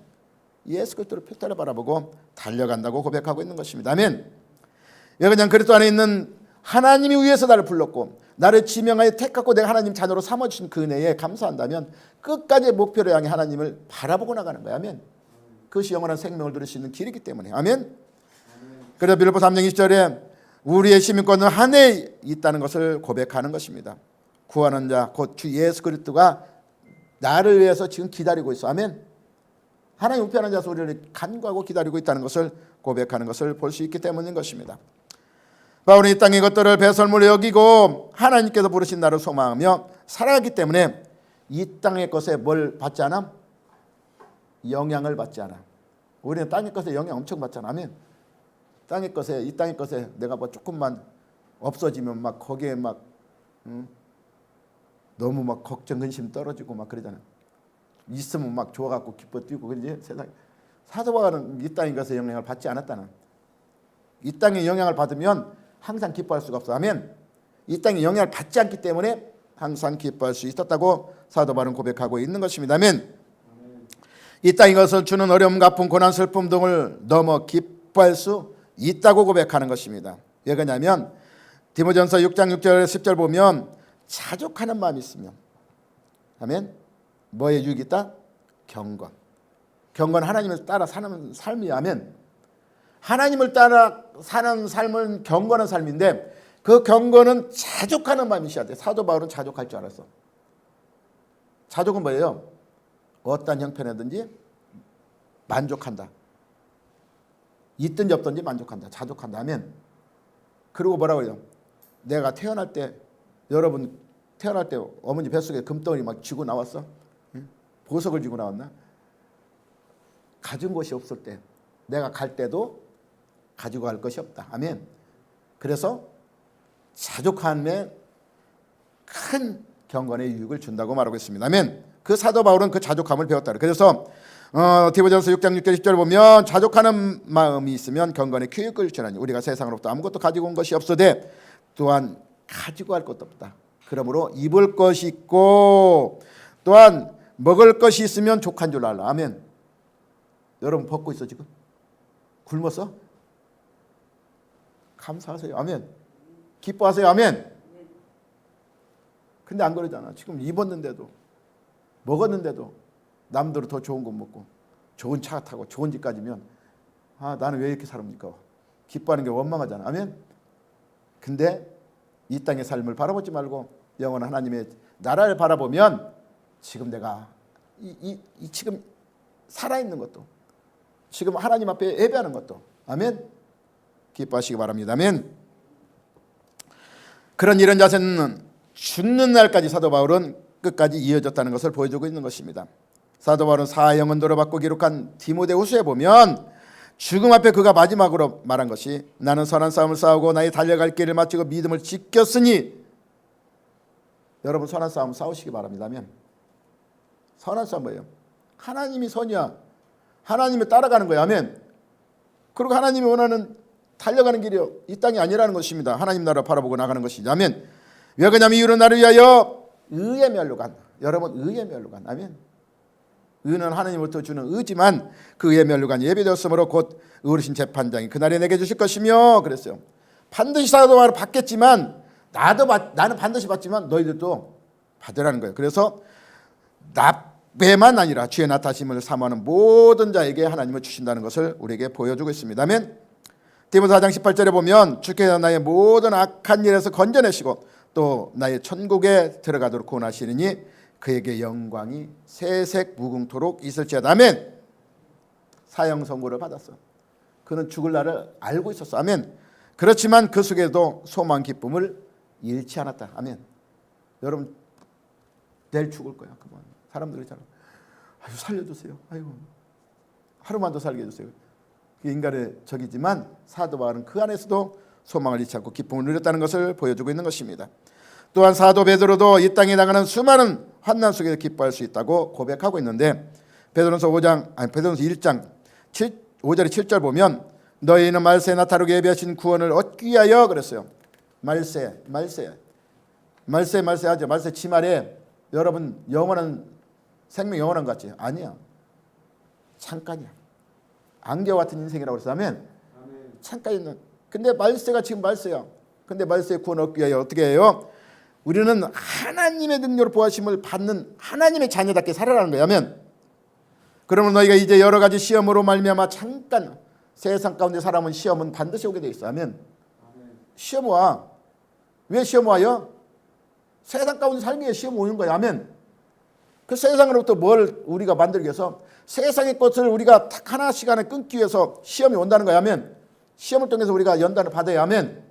예수 그리스도를 표대를 바라보고 달려간다고 고백하고 있는 것입니다. 아멘. 그냥 그리스도 안에 있는 하나님이 위해서 나를 불렀고 나를 지명하여 택하고 내가 하나님 자녀로 삼아주신 그 은혜에 감사한다면 끝까지 목표를 향해 하나님을 바라보고 나가는 거야. 아멘. 그것이 영원한 생명을 누릴 수 있는 길이기 때문에. 아멘. 그래서 빌립보 3장 20절에 우리의 시민권은 한 해에 있다는 것을 고백하는 것입니다. 구하는 자 곧 주 예수 그리스도가 나를 위해서 지금 기다리고 있어. 아멘. 하나님 우편한 자 소리를 간구하고 기다리고 있다는 것을 고백하는 것을 볼 수 있기 때문인 것입니다. 바울은 이 땅의 것들을 배설물로 여기고 하나님께서 부르신 나를 소망하며 살아가기 때문에 이 땅의 것에 뭘 받지 않아? 영향을 받지 않아. 우리는 땅의 것에 영향 엄청 받잖아. 아멘. 땅의 것에, 이 땅의 것에 내가 뭐 조금만 없어지면 막 거기에 막 너무 막 걱정 근심 떨어지고 막 그러잖아. 있으면 막 좋아갖고 기뻐 뛰고 그러지. 세상 사도 바울은 이 땅의 것에 영향을 받지 않았다는. 이 땅의 영향을 받으면 항상 기뻐할 수가 없어. 아멘. 이 땅에 영향을 받지 않기 때문에 항상 기뻐할 수 있었다고 사도 바울은 고백하고 있는 것입니다. 아멘. 이 땅의 것을 주는 어려움, 아픔, 고난, 슬픔 등을 넘어 기뻐할 수 있다고 고백하는 것입니다. 왜 그러냐면 디모전서 6장 6절 10절 보면 자족하는 마음이 있으면 아멘. 뭐에 유익이 있다? 경건. 경건 하나님을 따라 사는 삶이 아멘. 하나님을 따라 사는 삶은 경건한 삶인데 그 경건은 자족하는 마음이 있어야 돼. 사도 바울은 자족할 줄 알았어. 자족은 뭐예요? 어떤 형편이든지 만족한다. 있든지 없든지 만족한다. 자족한다 하면 그리고 뭐라고 해요? 내가 태어날 때 여러분 태어날 때 어머니 뱃속에 금덩어리 막 쥐고 나왔어? 보석을 쥐고 나왔나? 가진 것이 없을 때 내가 갈 때도 가지고 갈 것이 없다. 아멘. 그래서 자족함에 큰 경건의 유익을 준다고 말하고 있습니다. 아멘. 그 사도 바울은 그 자족함을 배웠다. 그래서 디모전서 6장 6절 10절 보면 자족하는 마음이 있으면 경건의 교육을 주나니 우리가 세상으로부터 아무것도 가지고 온 것이 없으되 또한 가지고 갈 것도 없다. 그러므로 입을 것이 있고 또한 먹을 것이 있으면 족한 줄 알라. 아멘. 여러분 벗고 있어 지금? 굶었어? 감사하세요. 아멘. 기뻐하세요. 아멘. 근데 안 그러잖아. 지금 입었는데도 먹었는데도 남들은 더 좋은 거 먹고 좋은 차 타고 좋은 집 가지면 아 나는 왜 이렇게 살합니까? 기뻐하는 게 원망하잖아. 아멘. 근데 이 땅의 삶을 바라보지 말고 영원한 하나님의 나라를 바라보면 지금 내가 지금 살아있는 것도 지금 하나님 앞에 예배하는 것도 아멘. 기뻐하시기 바랍니다. 아멘. 그런 이런 자세는 죽는 날까지 사도 바울은 끝까지 이어졌다는 것을 보여주고 있는 것입니다. 사도 바울은 사형언도로 받고 기록한 디모데후서에 보면 죽음 앞에 그가 마지막으로 말한 것이 나는 선한 싸움을 싸우고 나의 달려갈 길을 마치고 믿음을 지켰으니 여러분 선한 싸움 싸우시기 바랍니다. 아멘. 선한 싸움 뭐예요? 하나님이 선이야. 하나님을 따라가는 거야. 아멘. 그리고 하나님이 원하는 달려가는 길이 이 땅이 아니라는 것입니다. 하나님 나라 바라보고 나가는 것이죠. 아멘. 왜 그러냐면 이유는 나를 위하여 의의 멸류관. 여러분 의의 멸류관. 아멘. 의는 하나님으로부터 주는 의지만 그 의의 멸류관이 예비되었으므로 곧 의로우신 재판장이 그날에 내게 주실 것이며 그랬어요. 반드시 사도 바울은 받겠지만 나는 반드시 받지만 너희들도 받으라는 거예요. 그래서 납배만 아니라 주의 나타심을 사모하는 모든 자에게 하나님을 주신다는 것을 우리에게 보여주고 있습니다. 아멘. 디모데 4장 18절에 보면 주께서 나의 모든 악한 일에서 건져내시고 또 나의 천국에 들어가도록 구원하시느니 그에게 영광이 세색 무궁토록 있을지어다. 아멘. 사형 선고를 받았어. 그는 죽을 날을 알고 있었어. 아멘. 그렇지만 그 속에도 소망 기쁨을 잃지 않았다. 아멘. 여러분 내일 죽을 거야. 그만. 사람들이 잘 아유 살려주세요. 아유 하루만 더 살게 해주세요. 인간의 적이지만 사도 바울은 그 안에서도 소망을 잃지 않고 기쁨을 누렸다는 것을 보여주고 있는 것입니다. 또한 사도 베드로도 이 땅에 나가는 수많은 환난 속에서 기뻐할 수 있다고 고백하고 있는데 베드로서 1장 5절에 7절 보면 너희는 말세나 다르게 예비하신 구원을 얻기 위하여 그랬어요. 말세 하죠. 말세 치말에 여러분 영원한 생명 영원한 것 같지? 아니야. 잠깐이야. 안개와 같은 인생이라고 그랬다면 잠깐 있는. 근데 말세가 지금 말세야. 근데 말세의 구원 얻기 위하여 어떻게 해요? 우리는 하나님의 능력으로 보호하심을 받는 하나님의 자녀답게 살아라는 거야. 아멘. 그러면 너희가 이제 여러 가지 시험으로 말미암아 잠깐 세상 가운데 사람은 시험은 반드시 오게 돼 있어. 아멘. 시험 와. 왜 시험 와요? 세상 가운데 살기 위해 시험 오는 거야. 아멘. 그 세상으로부터 뭘 우리가 만들기 위해서 세상의 것을 우리가 딱 하나 시간에 끊기 위해서 시험이 온다는 거야. 아멘. 시험을 통해서 우리가 연단을 받아야. 아멘.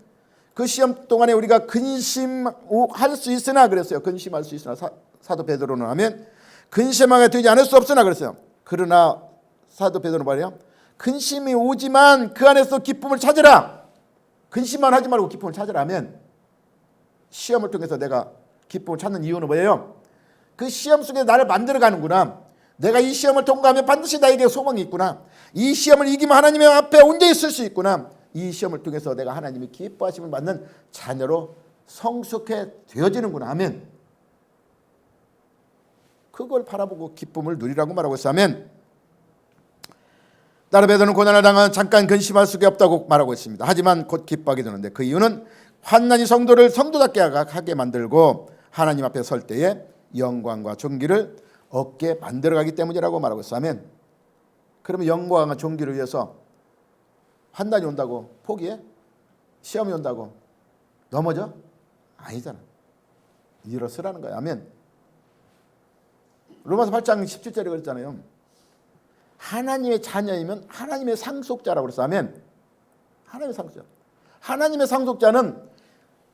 그 시험 동안에 우리가 근심할 수 있으나 그랬어요. 근심할 수 있으나 사도 베드로는 아멘. 근심하게 되지 않을 수 없으나 그랬어요. 그러나 사도 베드로는 말이야. 근심이 오지만 그 안에서 기쁨을 찾으라. 근심만 하지 말고 기쁨을 찾으라. 아멘. 시험을 통해서 내가 기쁨을 찾는 이유는 뭐예요? 그 시험 속에 나를 만들어가는구나. 내가 이 시험을 통과하면 반드시 나에게 소망이 있구나. 이 시험을 이기면 하나님의 앞에 온전히 있을 수 있구나. 이 시험을 통해서 내가 하나님이 기뻐하심을 받는 자녀로 성숙해 되어지는구나. 아멘. 그걸 바라보고 기쁨을 누리라고 말하고 있어. 아멘. 따라 베드로는 고난을 당하면 잠깐 근심할 수가 없다고 말하고 있습니다. 하지만 곧 기뻐하게 되는데 그 이유는 환난이 성도를 성도답게 하게 만들고 하나님 앞에 설 때에 영광과 존귀를 얻게 만들어가기 때문이라고 말하고 있어. 아멘. 그러면 영광과 존귀를 위해서 환난이 온다고 포기해? 시험이 온다고 넘어져? 아니잖아. 일어서라는 거야. 아멘. 로마서 8장 17절에 그랬잖아요. 하나님의 자녀이면 하나님의 상속자라고 그랬어. 아멘. 하나님의 상속자. 하나님의 상속자는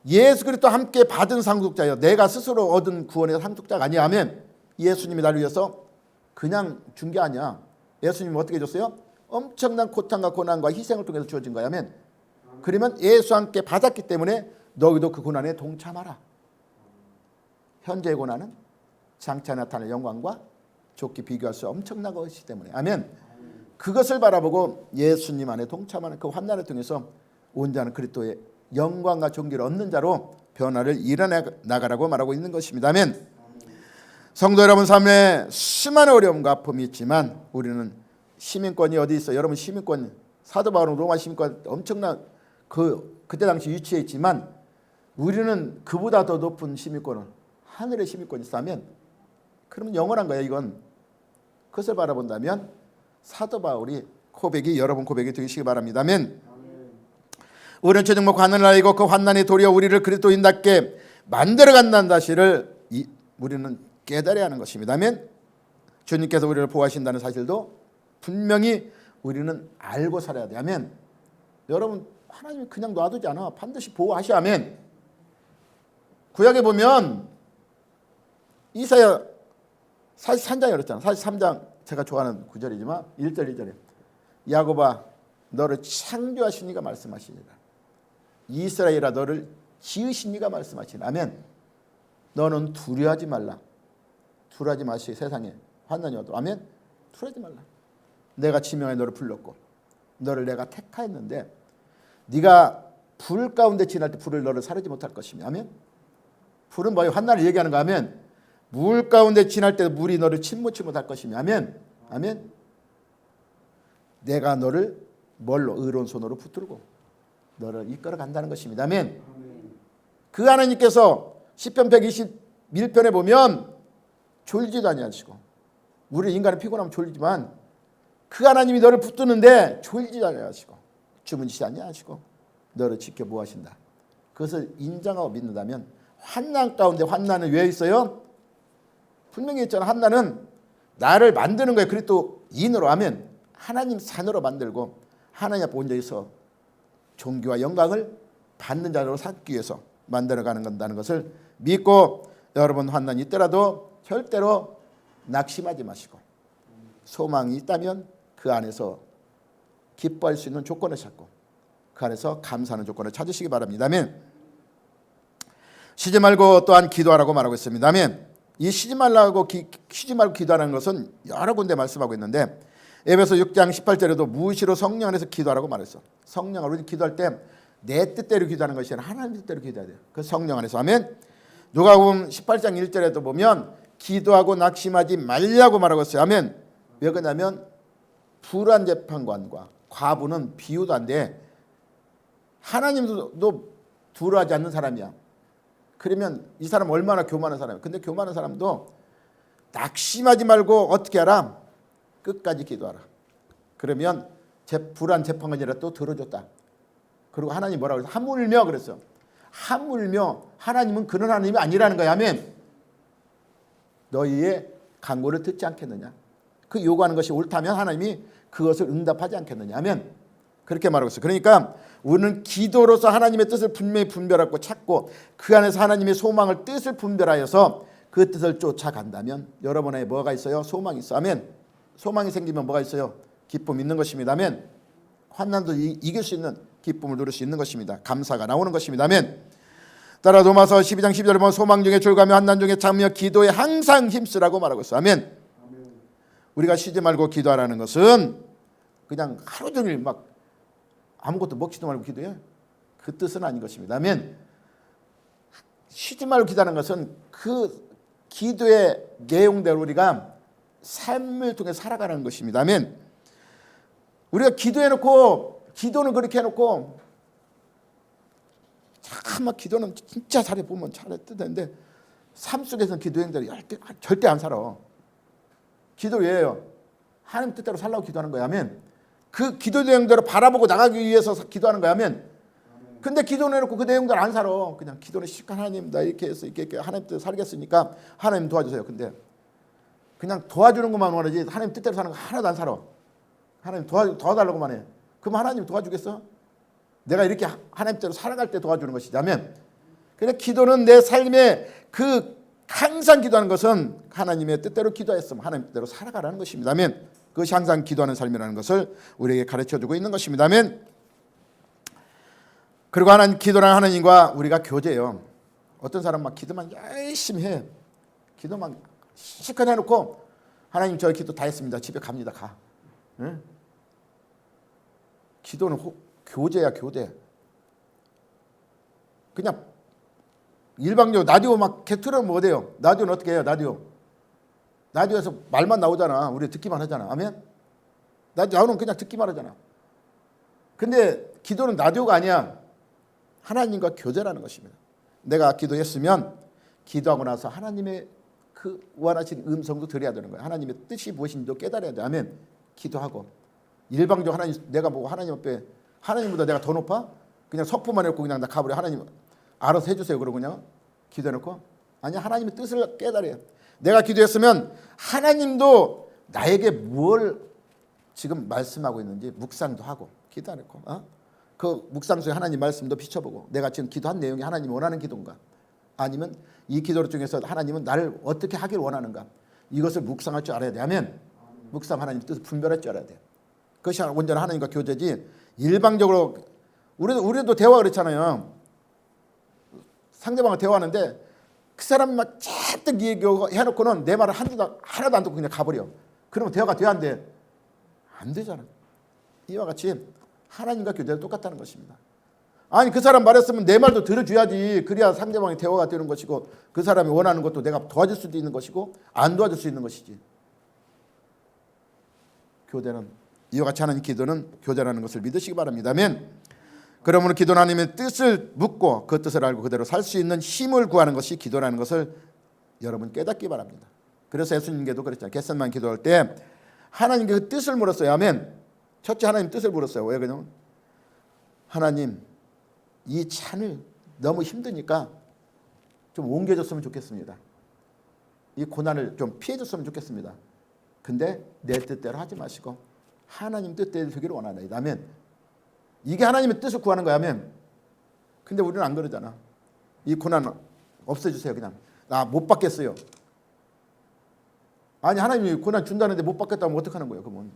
예수 그리스도와 함께 받은 상속자예요. 내가 스스로 얻은 구원의 상속자가 아니야. 아멘. 예수님이 나를 위해서 그냥 준 게 아니야. 예수님이 어떻게 해줬어요? 엄청난 고통과 고난과 희생을 통해서 주어진 거야. 아멘. 그러면 예수와 함께 받았기 때문에 너희도 그 고난에 동참하라. 현재의 고난은 장차 나타날 영광과 좋게 비교할 수 엄청난 것이기 때문에. 아멘. 그것을 바라보고 예수님 안에 동참하는 그 환난을 통해서 온전한 그리스도의 영광과 존귀를 얻는 자로 변화를 일어나가라고 말하고 있는 것입니다. 아멘. 성도 여러분 삶에 수많은 어려움과 아픔이 있지만 우리는 시민권이 어디 있어? 여러분 시민권 사도 바울은 로마 시민권 엄청난 그때 당시 위치에 있지만 우리는 그보다 더 높은 시민권을 하늘의 시민권이 있다면 그러면 영원한 거야. 이건 그것을 바라본다면 사도 바울이 고백이 여러분 고백이 되시기 바랍니다. 아멘. 우리는 최종 관을 알고 그 환난이 도리어 우리를 그리스도인답게 만들어간다는 사실을 우리는 깨달아야 하는 것입니다. 아멘. 주님께서 우리를 보호하신다는 사실도 분명히 우리는 알고 살아야 돼. 아멘. 여러분 하나님이 그냥 놔두지 않아. 반드시 보호하셔. 아멘. 구약에 보면 이사야 43장에 그랬잖아. 43장 제가 좋아하는 구절이지만 1절 2절에 야곱아 너를 창조하신 이가 말씀하시니라. 이스라엘아 너를 지으신 이가 말씀하시니라. 아멘. 너는 두려워하지 말라. 두려워하지 마시. 세상에 환난이 와도. 아멘. 두려워하지 말라. 내가 지명하여 너를 불렀고 너를 내가 택하였는데 네가 불 가운데 지날 때 불을 너를 사르지 못할 것이며. 아멘. 불은 뭐예요? 환난을 얘기하는 거. 아멘. 물 가운데 지날 때 물이 너를 침몰치 못할 것이며. 아멘. 아멘. 내가 너를 뭘로? 의로운 손으로 붙들고 너를 이끌어 간다는 것입니다. 아멘. 그 하나님께서 시편 121편에 보면 졸지도 아니하시고 우리 인간은 피곤하면 졸지만 그 하나님이 너를 붙드는데 졸지도 아니하시고 주무시지 아니하시고 너를 지켜 보호하신다. 그것을 인정하고 믿는다면 환난 가운데 환난은 왜 있어요? 분명히 있잖아. 환난은 나를 만드는 거예요. 그리스도인으로. 하면 하나님 산으로 만들고 하나님 앞에 온전히서 존귀와 영광을 받는 자로 삼기 위해서 만들어가는 건다는 것을 믿고 여러분 환난이 있더라도 절대로 낙심하지 마시고 소망이 있다면 그 안에서 기뻐할 수 있는 조건을 찾고 그 안에서 감사하는 조건을 찾으시기 바랍니다. 아멘. 쉬지 말고 또한 기도하라고 말하고 있습니다. 아멘. 이 쉬지 말고 기도하는 것은 여러 군데 말씀하고 있는데 에베소 6장 18절에도 무시로 성령 안에서 기도하라고 말했어. 성령으로 우리 기도할 때 내 뜻대로 기도하는 것이 아니라 하나님 뜻대로 기도해야 돼요. 그 성령 안에서. 아멘. 누가복음 18장 1절에도 보면 기도하고 낙심하지 말라고 말하고 있어요. 아멘. 왜 그러냐면 불안 재판관과 과부는 비유도 안 돼. 하나님도 두려워하지 않는 사람이야. 그러면 이 사람 얼마나 교만한 사람이야. 근데 교만한 사람도 낙심하지 말고 어떻게 하라? 끝까지 기도하라. 그러면 불안 재판관이라 또 들어줬다. 그리고 하나님 뭐라고 그랬어? 하물며 그랬어. 하물며 하나님은 그런 하나님이 아니라는 거야. 아멘. 너희의 간구를 듣지 않겠느냐. 그 요구하는 것이 옳다면 하나님이 그것을 응답하지 않겠느냐. 아멘. 그렇게 말하고 있어요. 그러니까 우리는 기도로서 하나님의 뜻을 분명히 분별하고 찾고 그 안에서 하나님의 소망을 뜻을 분별하여서 그 뜻을 쫓아간다면 여러분의 뭐가 있어요? 소망이 있어. 아멘. 소망이 생기면 뭐가 있어요? 기쁨이 있는 것입니다. 아멘. 환난도 이길 수 있는 기쁨을 누릴 수 있는 것입니다. 감사가 나오는 것입니다. 아멘. 따라 로마서 12장 12절에 보면 소망 중에 즐거움이 환난 중에 참으며 기도에 항상 힘쓰라고 말하고 있어요. 아멘. 우리가 쉬지 말고 기도하라는 것은 그냥 하루 종일 막 아무것도 먹지도 말고 기도해. 그 뜻은 아닌 것입니다. 아멘. 쉬지 말고 기도하는 것은 그 기도의 내용대로 우리가 삶을 통해 살아가는 것입니다. 아멘. 우리가 기도해놓고 기도는 그렇게 해놓고 참 기도는 진짜 잘해보면 잘했는데 삶 속에서는 기도 행동이 절대 안 살아. 기도 왜 해요? 하나님 뜻대로 살라고 기도하는 거야. 아멘. 그 기도 내용대로 바라보고 나가기 위해서 기도하는 거야. 아멘. 근데 기도는 해놓고 그 내용대로 안 살아. 그냥 기도는 시간 하나님 나 이렇게 해서 이렇게 하나님 뜻대로 살겠으니까 하나님 도와주세요. 근데 그냥 도와주는 것만 원하지 하나님 뜻대로 사는 거 하나도 안 살아. 하나님 도와달라고만 해. 그럼 하나님 도와주겠어? 내가 이렇게 하나님 뜻대로 살아갈 때 도와주는 것이지. 아멘. 그러니까 기도는 내 삶에 항상 기도하는 것은 하나님의 뜻대로 기도했으면 하나님 뜻대로 살아가라는 것입니다. 아멘. 그것이 항상 기도하는 삶이라는 것을 우리에게 가르쳐주고 있는 것입니다. 아멘. 그리고 기도라는 하나님과 우리가 교제해요. 어떤 사람 막 기도만 열심히 해. 기도만 실컷 해놓고 하나님 저 기도 다 했습니다. 집에 갑니다. 가. 응? 기도는 교제야 교제. 그냥 일방적으로 라디오 막 틀어놓으면 어때요? 라디오는 어떻게 해요? 라디오에서 말만 나오잖아. 우리 듣기만 하잖아. 아멘? 라디오는 그냥 듣기만 하잖아. 근데 기도는 라디오가 아니야. 하나님과 교제라는 것입니다. 내가 기도했으면 기도하고 나서 하나님의 그 원하시는 음성도 들어야 되는 거야. 하나님의 뜻이 무엇인지도 깨달아야 돼. 아멘. 기도하고 일방적으로 하나님 내가 보고 하나님 앞에 하나님보다 내가 더 높아? 그냥 석부만 해놓고 그냥 나 가버려. 하나님 알아서 해주세요. 그러고 그냥 기도해놓고 아니야. 하나님의 뜻을 깨달아야 내가 기도했으면 하나님도 나에게 뭘 지금 말씀하고 있는지 묵상도 하고 기도해놓고 그 묵상 속에 하나님 말씀도 비춰보고 내가 지금 기도한 내용이 하나님이 원하는 기도인가 아니면 이 기도 중에서 하나님은 나를 어떻게 하길 원하는가 이것을 묵상할 줄 알아야 돼. 아멘. 묵상 하나님 뜻을 분별할 줄 알아야 돼. 그것이 온전한 하나님과 교제지 일방적으로 우리도 대화 그렇잖아요. 상대방과 대화하는데 그 사람이 막 잔뜩 얘기해놓고는 내 말을 하나도 안 듣고 그냥 가버려. 그러면 대화가 돼야 안 돼? 안 되잖아. 이와 같이 하나님과 교제는 똑같다는 것입니다. 아니 그 사람 말했으면 내 말도 들어줘야지. 그래야 상대방의 대화가 되는 것이고 그 사람이 원하는 것도 내가 도와줄 수도 있는 것이고 안 도와줄 수 있는 것이지. 교제는 이와 같이 하는 기도는 교제라는 것을 믿으시기 바랍니다. 아멘. 그러므로 기도는 하나님의 뜻을 묻고 그 뜻을 알고 그대로 살 수 있는 힘을 구하는 것이 기도라는 것을 여러분 깨닫기 바랍니다. 그래서 예수님께도 그랬잖아요. 겟세마네 기도할 때 하나님께 그 뜻을 물었어요. 아멘. 첫째 하나님 뜻을 물었어요. 왜 그러냐면 하나님 이 찬을 너무 힘드니까 좀 옮겨줬으면 좋겠습니다. 이 고난을 좀 피해줬으면 좋겠습니다. 근데 내 뜻대로 하지 마시고 하나님 뜻대로 되기를 원하나이다. 아멘. 이게 하나님의 뜻을 구하는 거야. 아멘. 근데 우리는 안 그러잖아. 이 고난 없애주세요. 그냥 나 못 받겠어요. 아니 하나님이 고난 준다는데 못 받겠다면 어떡하는 거예요? 그러면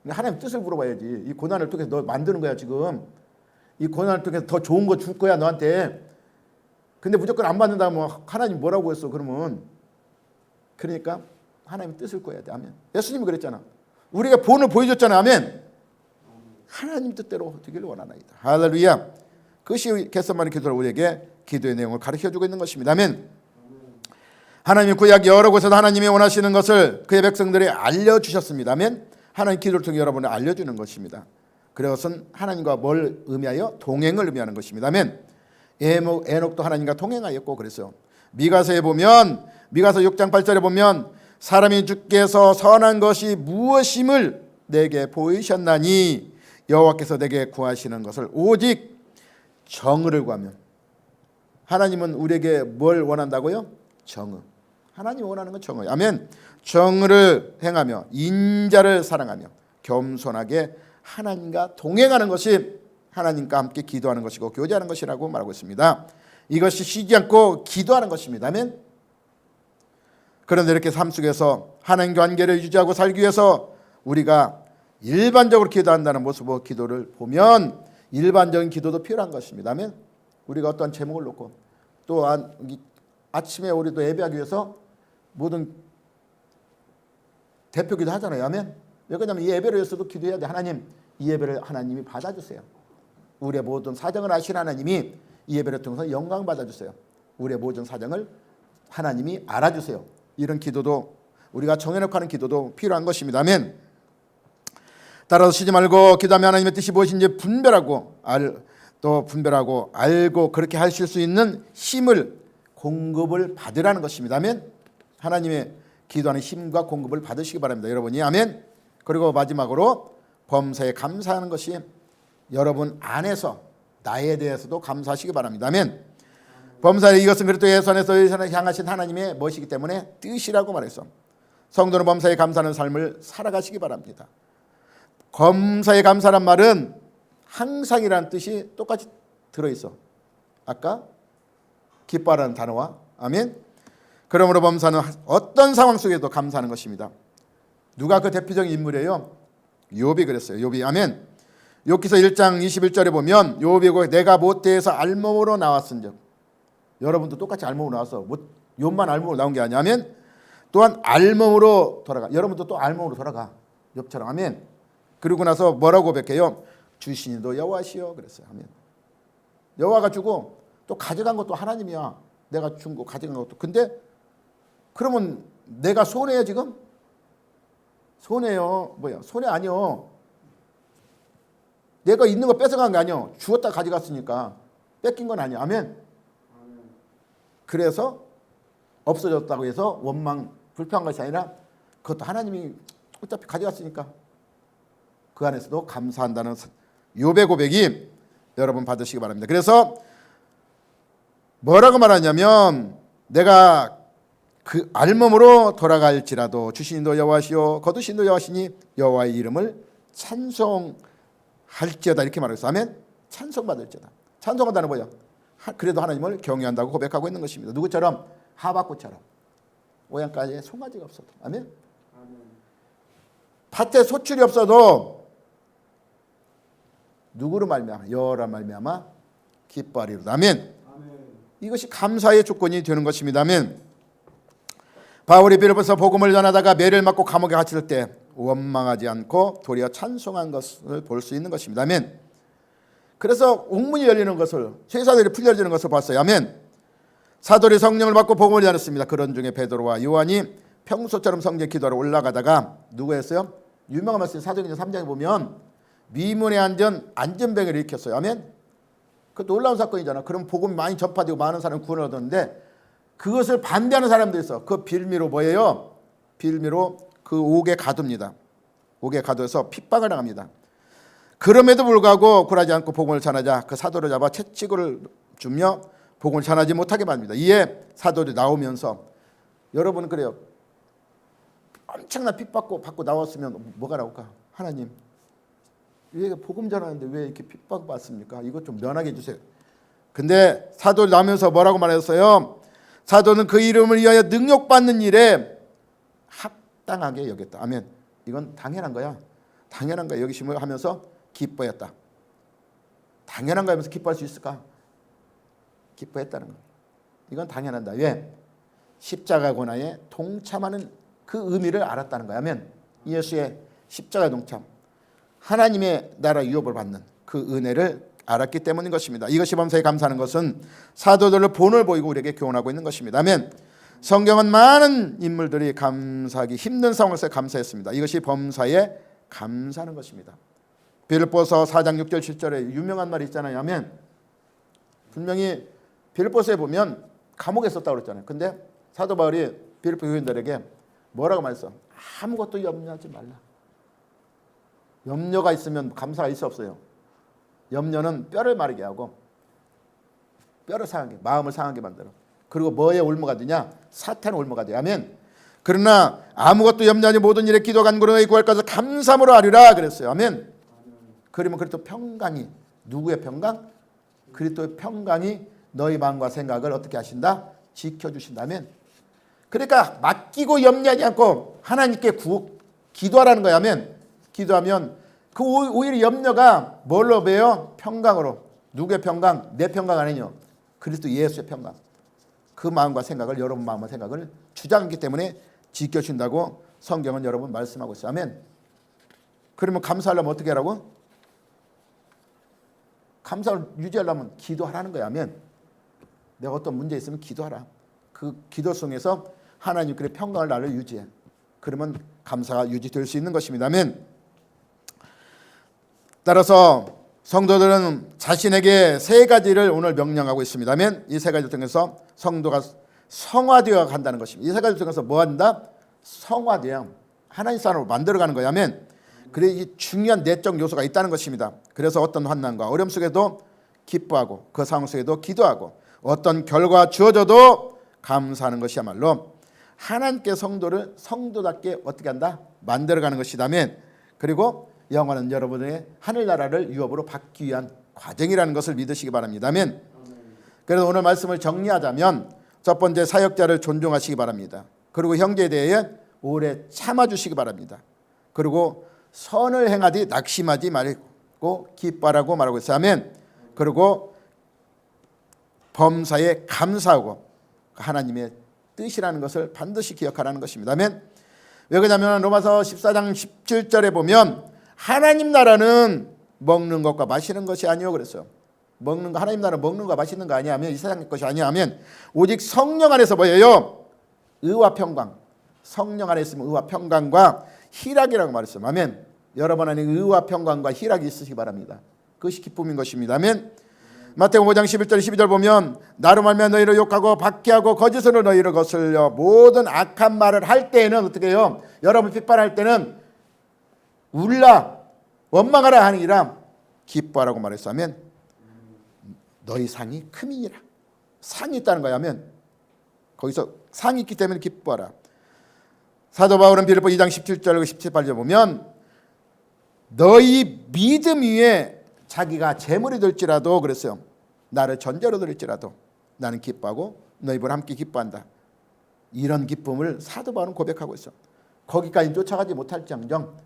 하나님 뜻을 물어봐야지. 이 고난을 통해서 너 만드는 거야 지금. 이 고난을 통해서 더 좋은 거 줄 거야 너한테. 근데 무조건 안 받는다면 하나님 뭐라고 했어? 그러면 그러니까 하나님 뜻을 구해야 돼. 아멘. 예수님이 그랬잖아. 우리가 본을 보여줬잖아. 아멘. 하나님 뜻대로 되기를 원하나이다. 할렐루야. 그것이 겟세마네 기도로 우리에게 기도의 내용을 가르쳐주고 있는 것입니다. 아멘. 하나님의 구약 여러 곳에서 하나님이 원하시는 것을 그의 백성들이 알려주셨습니다. 아멘. 하나님 기도를 통해 여러분을 알려주는 것입니다. 그것은 하나님과 뭘 의미하여? 동행을 의미하는 것입니다. 아멘. 에녹도 하나님과 동행하였고 그랬어요. 미가서에 보면 미가서 6장 8절에 보면 사람이 주께서 선한 것이 무엇임을 내게 보이셨나니 여호와께서 내게 구하시는 것을 오직 정의를 구하면. 하나님은 우리에게 뭘 원한다고요? 정의. 하나님이 원하는 건 정의. 아멘. 정의를 행하며 인자를 사랑하며 겸손하게 하나님과 동행하는 것이 하나님과 함께 기도하는 것이고 교제하는 것이라고 말하고 있습니다. 이것이 쉬지 않고 기도하는 것입니다. 아멘. 그런데 이렇게 삶 속에서 하나님 관계를 유지하고 살기 위해서 우리가 일반적으로 기도한다는 모습의 기도를 보면 일반적인 기도도 필요한 것입니다. 아멘. 우리가 어떤 제목을 놓고 또 아침에 우리도 예배하기 위해서 모든 대표 기도 하잖아요. 아멘. 왜 그러냐면 이 예배를 위해서도 기도해야 돼. 하나님, 이 예배를 하나님이 받아주세요. 우리의 모든 사정을 아시는 하나님이 이 예배를 통해서 영광 받아주세요. 우리의 모든 사정을 하나님이 알아주세요. 이런 기도도 우리가 정해놓고 하는 기도도 필요한 것입니다. 아멘. 따라서 쉬지 말고 기도하며 하나님의 뜻이 무엇인지 분별하고 알고 그렇게 하실 수 있는 힘을 공급을 받으라는 것입니다. 아멘. 하나님의 기도하는 힘과 공급을 받으시기 바랍니다. 여러분이. 아멘. 그리고 마지막으로 범사에 감사하는 것이 여러분 안에서 나에 대해서도 감사하시기 바랍니다. 아멘. 범사에 이것은 그리스도 예수안에서 향하신 하나님의 멋이기 때문에 뜻이라고 말했어. 성도는 범사에 감사하는 삶을 살아가시기 바랍니다. 범사에 감사란 말은 항상이라는 뜻이 똑같이 들어있어. 아까 기뻐하라는 단어와. 아멘. 그러므로 범사는 어떤 상황 속에도 감사하는 것입니다. 누가 그 대표적인 인물이에요? 욥이 그랬어요. 욥이. 아멘. 욥기서 1장 21절에 보면 욥이 내가 모태에서 알몸으로 나왔은즉. 여러분도 똑같이 알몸으로 나와서 욥만 알몸으로 나온 게 아니야. 아멘. 또한 알몸으로 돌아가. 여러분도 또 알몸으로 돌아가. 욥처럼. 아멘. 그리고 나서 뭐라고 고백해요? 주신이도 여호와시여 그랬어요. 아멘. 여호와가 주고 또 가져간 것도 하나님이야. 내가 준 거 가져간 것도. 근데 그러면 내가 손해요 지금? 손해요. 뭐야? 손해 아니요. 내가 있는 거 뺏어간 게 아니요. 주었다 가져갔으니까 뺏긴 건 아니야. 아멘. 그래서 없어졌다고 해서 원망 불평한 것이 아니라 그것도 하나님이 어차피 가져갔으니까 그 안에서도 감사한다는 욥의 고백이 여러분 받으시기 바랍니다. 그래서 뭐라고 말하냐면 내가 그 알몸으로 돌아갈지라도 주신도 여호와시오 거두신도 여호와시니 여호와의 이름을 찬송할지어다 이렇게 말했어요. 아멘. 찬송받을지어다. 찬송한다는 뭐야? 그래도 하나님을 경외한다고 고백하고 있는 것입니다. 누구처럼? 하박국처럼. 오양까지 송아지가 없어도. 아멘. 밭에 소출이 없어도 누구로 말미암아? 여호와로 말미암아 기뻐하리로다. 아멘. 이것이 감사의 조건이 되는 것입니다. 아멘. 바울이 빌립보서 복음을 전하다가 매를 맞고 감옥에 갇힐 때 원망하지 않고 도리어 찬송한 것을 볼 수 있는 것입니다. 아멘. 그래서 옥문이 열리는 것을 쇠사들이 풀려지는 것을 봤어요. 아멘. 사도들이 성령을 받고 복음을 전했습니다. 그런 중에 베드로와 요한이 평소처럼 성전 기도하러 올라가다가 누구였어요? 유명한 말씀 사도행전 3장에 보면 미문에 앉은 안전병을 일으켰어요. 아멘. 그 놀라운 사건이잖아. 그럼 복음이 많이 전파되고 많은 사람이 구원을 얻었는데 그것을 반대하는 사람들이 있어. 그 빌미로 뭐예요? 빌미로 그 옥에 가둡니다. 옥에 가둬서 핍박을 당합니다. 그럼에도 불구하고 굴하지 않고 복음을 전하자 그 사도를 잡아 채찍을 주며 복음을 전하지 못하게 만듭니다. 이에 사도들이 나오면서 여러분 그래요. 엄청난 핍박받고 나왔으면 뭐가 나올까? 하나님 왜 복음 전하는데 왜 이렇게 핍박받습니까? 이것 좀 면하게 해주세요. 근데 사도를 나오면서 뭐라고 말했어요? 사도는 그 이름을 위하여 능욕받는 일에 합당하게 여겼다. 아멘. 이건 당연한 거야. 당연한 거야. 여기심을 하면서 기뻐했다. 당연한 거 하면서 기뻐할 수 있을까? 기뻐했다는 거. 이건 당연한다. 왜? 십자가 고난에 동참하는 그 의미를 알았다는 거야. 아멘. 예수의 십자가 동참. 하나님의 나라 유업을 받는 그 은혜를 알았기 때문인 것입니다. 이것이 범사에 감사하는 것은 사도들을 본을 보이고 우리에게 교훈하고 있는 것입니다. 아멘. 성경은 많은 인물들이 감사하기 힘든 상황에서 감사했습니다. 이것이 범사에 감사하는 것입니다. 빌립보서 4장 6절 7절에 유명한 말이 있잖아요. 아멘. 분명히 빌립보서에 보면 감옥에 있었다고 그랬잖아요. 근데 사도 바울이 빌립보 교인들에게 뭐라고 말했어? 아무것도 염려하지 말라. 염려가 있으면 감사가 있을 수 없어요. 염려는 뼈를 마르게 하고 뼈를 상하게, 마음을 상하게 만들어. 그리고 뭐에 올무가 되냐? 사탄의 올무가 돼. 아멘. 그러나 아무것도 염려하지 모든 일에 기도 간구로 구할 것을 감사함으로 하리라 그랬어요. 아멘. 그러면 그리스도 평강이, 누구의 평강? 그리스도의 평강이 너희 마음과 생각을 어떻게 하신다? 지켜주신다면. 그러니까 맡기고 염려하지 않고 하나님께 기도하라는 거야. 아멘. 기도하면 그 오히려 염려가 뭘로 배요? 평강으로. 누구의 평강? 내 평강 아니요. 그리스도 예수의 평강. 그 마음과 생각을, 여러분 마음과 생각을 주장하기 때문에 지켜준다고 성경은 여러분 말씀하고 있어요. 아멘. 그러면 감사하려면 어떻게 하라고? 감사를 유지하려면 기도하라는 거야. 아멘. 내가 어떤 문제 있으면 기도하라. 그 기도 속에서 하나님 그의 평강을 나를 유지해. 그러면 감사가 유지될 수 있는 것입니다. 아멘. 따라서 성도들은 자신에게 세 가지를 오늘 명령하고 있습니다. 아멘. 이 세 가지를 통해서 성도가 성화되어 간다는 것입니다. 이 세 가지를 통해서 뭐 한다? 성화되어 하나님 사람으로 만들어가는 거야. 아멘. 그래 이 중요한 내적 요소가 있다는 것입니다. 그래서 어떤 환난과 어려움 속에도 기뻐하고 그 상황 속에도 기도하고 어떤 결과 주어져도 감사하는 것이야말로 하나님께 성도를 성도답게 어떻게 한다? 만들어가는 것이다면 그리고 영원한 여러분의 하늘나라를 유업으로 받기 위한 과정이라는 것을 믿으시기 바랍니다. 아멘. 그래서 오늘 말씀을 정리하자면 첫 번째 사역자를 존중하시기 바랍니다. 그리고 형제에 대해 오래 참아주시기 바랍니다. 그리고 선을 행하되 낙심하지 말고 기뻐하라고 말하고 있어요. 아멘. 그리고 범사에 감사하고 하나님의 뜻이라는 것을 반드시 기억하라는 것입니다. 아멘. 왜 그러냐면 로마서 14장 17절에 보면 하나님 나라는 먹는 것과 마시는 것이 아니요 그랬어요. 먹는 거 하나님 나라는 먹는 거 마시는 거 아니야 하면 이 세상의 것이 아니야 하면 오직 성령 안에서 뭐예요? 의와 평강. 성령 안에 있으면 의와 평강과 희락이라고 말했어요. 아멘. 여러분 안에 의와 평강과 희락이 있으시기 바랍니다. 그것이 기쁨인 것입니다. 아멘. 마태복음 5장 11절 12절 보면 나로 말미암아 너희를 욕하고 박해하고 거짓으로 너희를 거슬려 모든 악한 말을 할 때에는 어떻게 해요? 여러분 핍박할 때는 울라 원망하라 하니라 기뻐하라고 말했어. 아멘. 너희 상이 크미니라. 상이 있다는 거야. 아멘. 거기서 상이 있기 때문에 기뻐하라. 사도 바울은 빌립보 2장 17절 17절 보면 너희 믿음 위에 자기가 재물이 될지라도 그랬어요. 나를 전제로 드릴지라도 나는 기뻐하고 너희와 함께 기뻐한다. 이런 기쁨을 사도 바울은 고백하고 있어. 거기까지 쫓아가지 못할지언정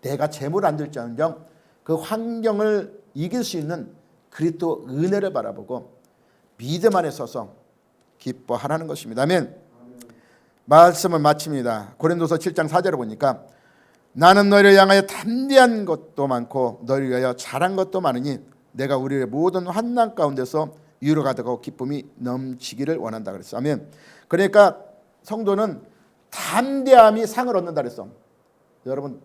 내가 재물 안 될지언정 그 환경을 이길 수 있는 그리스도 은혜를 바라보고 믿음 안에 서서 기뻐하라는 것입니다. 아멘. 말씀을 마칩니다. 고린도서 7장 4절을 보니까 나는 너희를 향하여 담대한 것도 많고 너희를 위하여 잘한 것도 많으니 내가 우리의 모든 환난 가운데서 위로가 되고 기쁨이 넘치기를 원한다 그랬어. 아멘. 그러니까 성도는 담대함이 상을 얻는다 그랬어. 여러분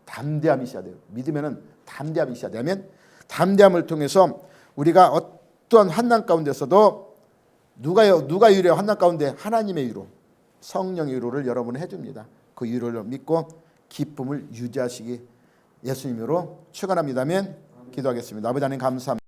담대함이 있어야 돼요. 믿으면은 담대함이 있어야 되면 담대함을 통해서 우리가 어떠한 환난 가운데서도 누가 위로해요? 환난 가운데 하나님의 위로, 성령의 위로를 여러분은 해줍니다. 그 위로를 믿고 기쁨을 유지하시기 예수님으로 축원합니다면 기도하겠습니다. 아버지 하나님 감사합니다.